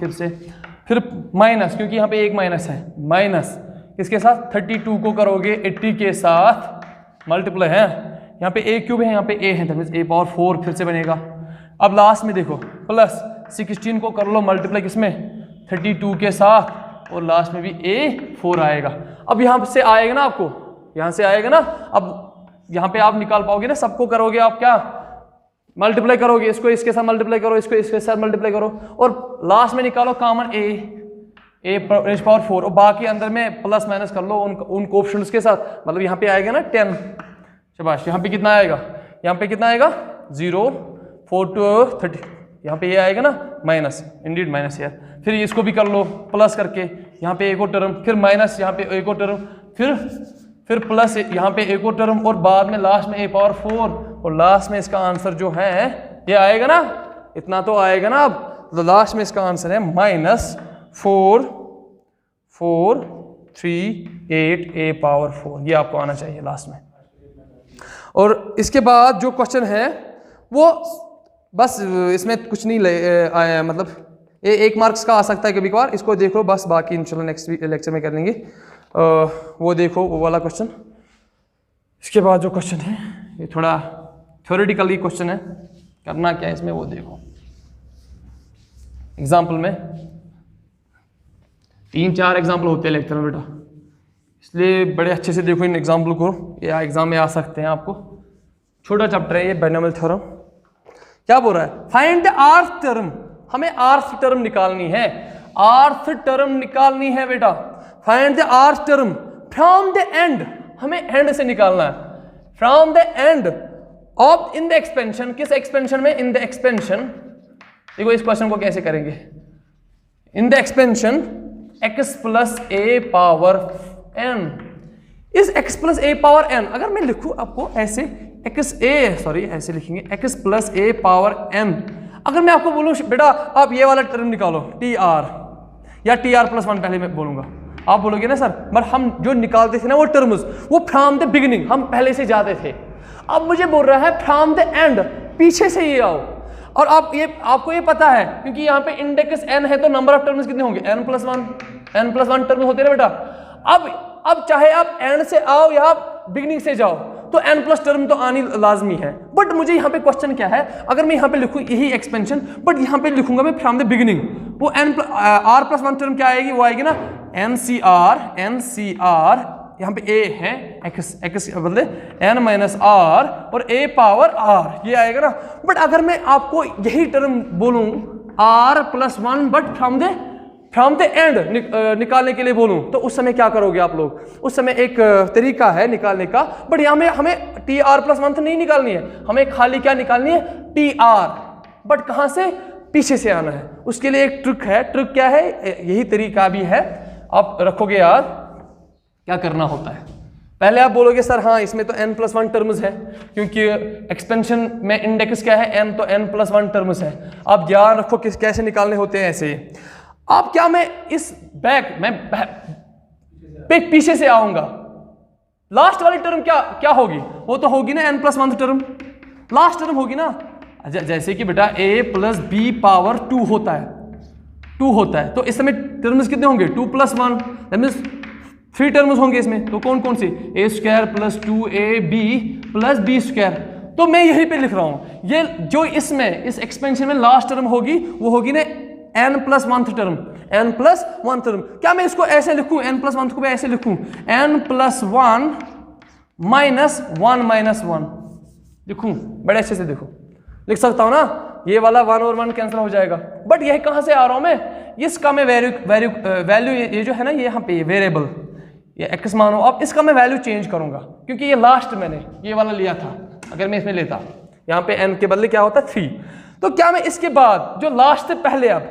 फिर माइनस, क्योंकि यहाँ पे एक माइनस है, माइनस किसके साथ, 32 को करोगे 80 के साथ मल्टीप्लाई है, यहाँ पे a क्यूब है, यहाँ पे a है, मीन्स a पावर 4 फिर से बनेगा। अब लास्ट में देखो प्लस 16 को कर लो मल्टीप्लाई किसमें, 32 के साथ, और लास्ट में भी a 4 आएगा। अब यहाँ से आएगा ना आपको, यहाँ से आएगा ना, अब यहाँ पे आप निकाल पाओगे ना, सबको करोगे आप क्या, मल्टीप्लाई करोगे, इसको इसके साथ मल्टीप्लाई करो, इसको इसके साथ मल्टीप्लाई करो, और लास्ट में निकालो कॉमन a पावर 4, और बाकी अंदर में प्लस माइनस कर लो उन कोएफिशिएंट्स के साथ, मतलब यहाँ पे आएगा ना 10, शाबाश। यहाँ पे कितना आएगा, यहाँ पे कितना आएगा 0, 4 to 30, यहाँ पे ये आएगा ना माइनस, इंडीड माइनस यार। फिर इसको भी कर लो प्लस करके, यहाँ पे एक और टर्म, फिर माइनस, यहाँ पे एक और टर्म, फिर प्लस यहाँ पे एक और टर्म, और बाद में लास्ट में a पावर 4, और लास्ट में इसका आंसर जो है ये आएगा ना, इतना तो आएगा ना। अब तो लास्ट में इसका आंसर है -4 4 3 8 a पावर 4, ये आपको आना चाहिए लास्ट में। और इसके बाद जो क्वेश्चन है वो बस इसमें कुछ नहीं आया, मतलब ये 1 मार्क्स का आ सकता है कभी कभार, इसको देखो बस, बाकी इंशाल्लाह नेक्स्ट लेक्चर में कर लेंगे। वो देखो वो वाला क्वेश्चन। इसके बाद जो क्वेश्चन है ये थोड़ा थ्योरेटिकली क्वेश्चन है, करना क्या है इसमें वो देखो। एग्जाम्पल में 3-4 एग्जाम्पल होते हैं लेक्चर में बेटा, इसलिए बड़े अच्छे से देखो इन एग्जाम्पल को, ये एग्जाम में आ सकते हैं आपको। छोटा चैप्टर है ये, बाइनोमियल थ्योरम। क्या बोल रहा है, फाइंड द rth टर्म हमें आर्थ टर्म निकालनी है, आर्थ टर्म निकालनी है बेटा। फाइंड द आर्थ टर्म फ्रॉम द एंड, हमें एंड से निकालना है, from the end of in the expansion. किस एक्सपेंशन में? इन द एक्सपेंशन। देखो इस क्वेश्चन को कैसे करेंगे, इन the expansion x plus A power n। इस x प्लस ए पावर n अगर मैं लिखूं आपको ऐसे ऐसे लिखेंगे x प्लस ए पावर n। अगर मैं आपको बोलूं बेटा आप ये वाला टर्म निकालो tr या tr प्लस 1 पहले मैं बोलूंगा, आप बोलोगे ना सर पर हम जो निकालते थे ना वो टर्म्स वो फ्रॉम द बिगिनिंग हम पहले से जाते थे। अब मुझे बोल रहा है फ्रॉम द एंड, पीछे से ये आओ। और आपको ये पता है क्योंकि यहाँ पे इंडेक्स n है तो नंबर ऑफ टर्म्स कितने होंगे? n प्लस 1 टर्म होते हैं ना बेटा। अब चाहे आप एंड से आओ या आप बिगिनिंग से जाओ तो n प्लस टर्म तो आनी लाजमी है। बट मुझे यहाँ पे क्वेश्चन क्या है, अगर मैं यहाँ पे लिखूँ यही एक्सपेंशन बट यहाँ पे लिखूंगा मैं फ्रॉम द बिगिनिंग, वो r प्लस 1 टर्म क्या आएगी? वो आएगी ना NCR, यहाँ पे a है x बदले n माइनस r और a पावर r, ये आएगा ना। बट अगर मैं आपको यही टर्म बोलूं r plus 1 but from the end निकालने के लिए बोलूं तो उस समय क्या करोगे आप लोग? उस समय एक तरीका है निकालने का, बट यहाँ में हमें tr प्लस 1 तो नहीं निकालनी है, हमें खाली क्या निकालनी है? tr। बट कहाँ से? पीछे से आना है। उसके लिए एक ट्रिक है। ट्रिक क्या है? यही तरीका भी है, आप रखोगे याद क्या करना होता है। पहले आप बोलोगे सर हाँ इसमें तो n प्लस 1 टर्म्स है क्योंकि एक्सपेंशन में इंडेक्स क्या है? n, तो n प्लस 1 टर्म्स है। आप ध्यान रखो किस कैसे निकालने होते हैं ऐसे। आप क्या मैं इस पीछे से आऊंगा, लास्ट वाली टर्म क्या होगी? वो तो होगी ना n plus 1 term, last term होगी ना। जैसे कि बेटा a प्लस बी पावर 2 होता है तो इस समय टर्म्स कितने होंगे? 2 प्लस 1, दैट मींस 3 टर्म्स होंगे इसमें। तो कौन कौन से? a square plus 2ab plus b square. तो मैं यहीं पे लिख रहा हूं, ये जो इसमें इस एक्सपेंशन में लास्ट टर्म होगी वो होगी ना n plus 1 term, n plus 1 term. क्या मैं इसको ऐसे लिखूं? n प्लस 1 को मैं ऐसे लिखूं n प्लस 1 माइनस 1 माइनस 1 लिखूं? बड़े अच्छे से देखो, लिख सकता हूं ना, ये वाला 1 और 1 कैंसिल हो जाएगा। बट यह कहां से आ रहा हूं मैं? इसका मैं वैल्यू ये जो है ना, ये यहाँ पे वेरिएबल ये x मानो, अब इसका मैं वैल्यू चेंज करूंगा क्योंकि ये लास्ट मैंने ये वाला लिया था। अगर मैं इसमें लेता यहाँ पे n के बदले क्या होता? 3। तो क्या मैं इसके बाद जो लास्ट से पहले अब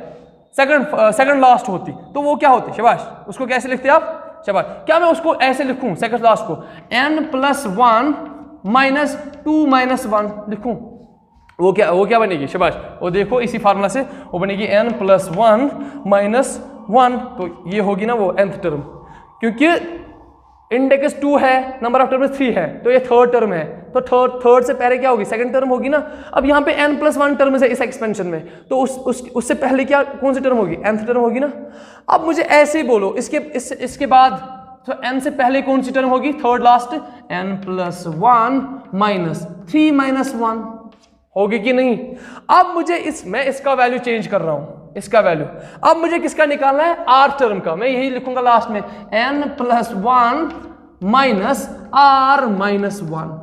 सेकंड लास्ट होती तो वो क्या होती? शाबाश, उसको कैसे लिखते आप? शाबाश। क्या मैं उसको ऐसे लिखूं सेकंड लास्ट को n प्लस 1 माइनस 2 माइनस 1 लिखूं? वो क्या बनेगी? शाबाश, वो देखो इसी फार्मूला से वो बनेगी n प्लस 1 माइनस 1। तो ये होगी ना वो nth टर्म, क्योंकि इंडेक्स 2 है, नंबर ऑफ टर्म 3 है, तो ये थर्ड टर्म है। तो थर्ड से पहले क्या होगी? सेकंड टर्म होगी ना। अब यहाँ पे n प्लस 1 टर्म है इस एक्सपेंशन में, तो उससे पहले क्या कौन सी टर्म होगी? nth टर्म होगी ना। अब मुझे ऐसे ही बोलो इसके बाद तो n से पहले कौन सी टर्म होगी? Third last n plus 1 minus 3 minus 1 होगी कि नहीं? अब मुझे मैं इसका वैल्यू चेंज कर रहा हूं, इसका वैल्यू। अब मुझे किसका निकालना है? r टर्म का। मैं यही लिखूंगा लास्ट में n plus 1 minus r minus 1।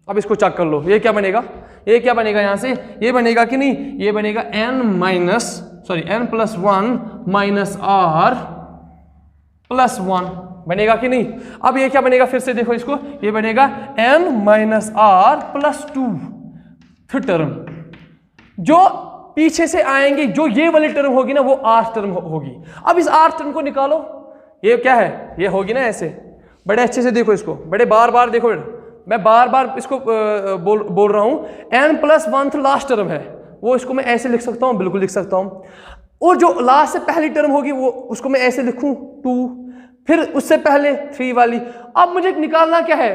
अब इसको चेक कर लो, ये क्या बनेगा? यहां से ये बनेगा कि नहीं? ये बनेगा n plus 1 minus r plus 1 बनेगा कि नहीं? अब ये क्या बनेगा? फिर से देखो इसको, ये बनेगा n माइनस r प्लस 2 फिर टर्म। जो पीछे से आएंगे, जो ये वाली टर्म होगी ना वो r टर्म होगी। अब इस r टर्म को निकालो, ये क्या है? ये होगी ना ऐसे। बड़े अच्छे से देखो इसको, बड़े बार देखो, मैं बार इसको बोल रहा हूं। n प्लस 1 लास्ट टर्म है, वो इसको मैं ऐसे लिख सकता हूं, बिल्कुल लिख सकता हूं। और जो लास्ट से पहली टर्म होगी वो उसको मैं ऐसे लिखूं 2, फिर उससे पहले 3 वाली। अब मुझे निकालना क्या है?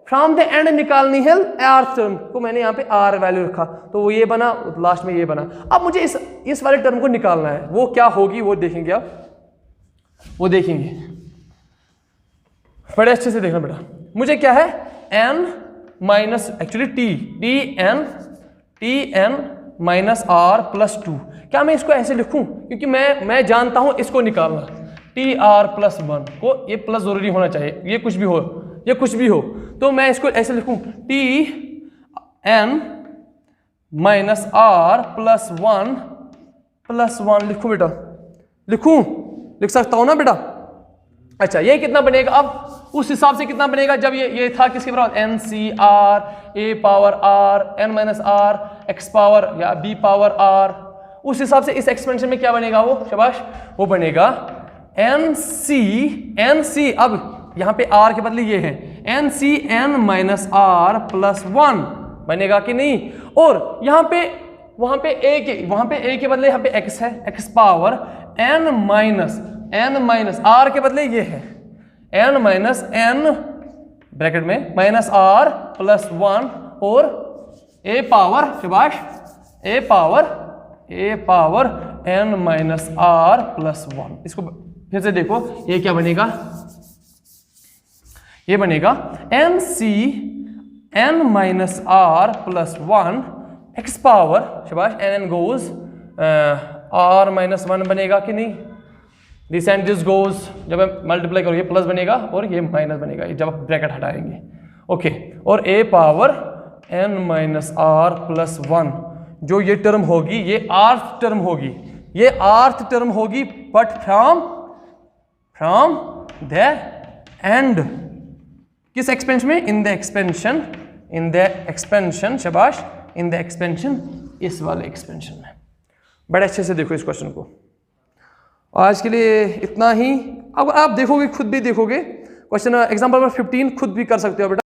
फ्रॉम द एंड निकालनी है r टर्म को। मैंने यहाँ पे r वैल्यू रखा तो वो ये बना, लास्ट में ये बना। अब मुझे इस वाले टर्म को निकालना है, वो क्या होगी वो देखेंगे आप, वो देखेंगे। बड़े अच्छे से देखना बेटा। मुझे क्या है? n minus actually tn minus r plus 2। क्या मैं इसको ऐसे लिखूं? क्योंकि मैं जानता हूं इसको निकालना। tr प्लस 1 को ये प्लस जरूरी होना चाहिए, ये कुछ भी हो तो मैं इसको ऐसे लिखूं tn माइनस r प्लस 1 +1 लिखूं बेटा, लिखूं, लिख सकता हूं ना बेटा। अच्छा ये कितना बनेगा, अब उस हिसाब से कितना बनेगा जब ये था किसके बराबर, n c r a power r n minus r x power या बी पावर आर, उस हिसाब से इस एक्सपेंशन में क्या बनेगा, वो शाबाश, वो बनेगा एन सी, अब यहां पे आर के बदले ये है n c n minus r +1 बनेगा कि नहीं। और यहां पे वहां पे ए के बदले यहां पे एक्स है, x power n minus r के बदले ये है एन माइनस एन ब्रैकेट में माइनस आर +1 और ए पावर शाबाश a power n minus r +1। इसको फिर से देखो, ये क्या बनेगा, ये बनेगा n c n minus r +1 x power शाबाश एन गोज आर -1 बनेगा कि नहीं, दिस एंड दिस गोज, जब हम मल्टीप्लाई करोगे प्लस बनेगा और ये माइनस बनेगा जब आप ब्रैकेट हटाएंगे, ओके। और a power n minus r +1, जो ये टर्म होगी ये आर्थ टर्म होगी, बट फ्रॉम द एंड, किस एक्सपेंशन में, इन द एक्सपेंशन शाबाश, इन द एक्सपेंशन, इस वाले एक्सपेंशन में। बड़े अच्छे से देखो इस क्वेश्चन को। आज के लिए इतना ही। अब आप देखोगे, खुद भी देखोगे क्वेश्चन, एग्जांपल नंबर 15 खुद भी कर सकते हो बेटा।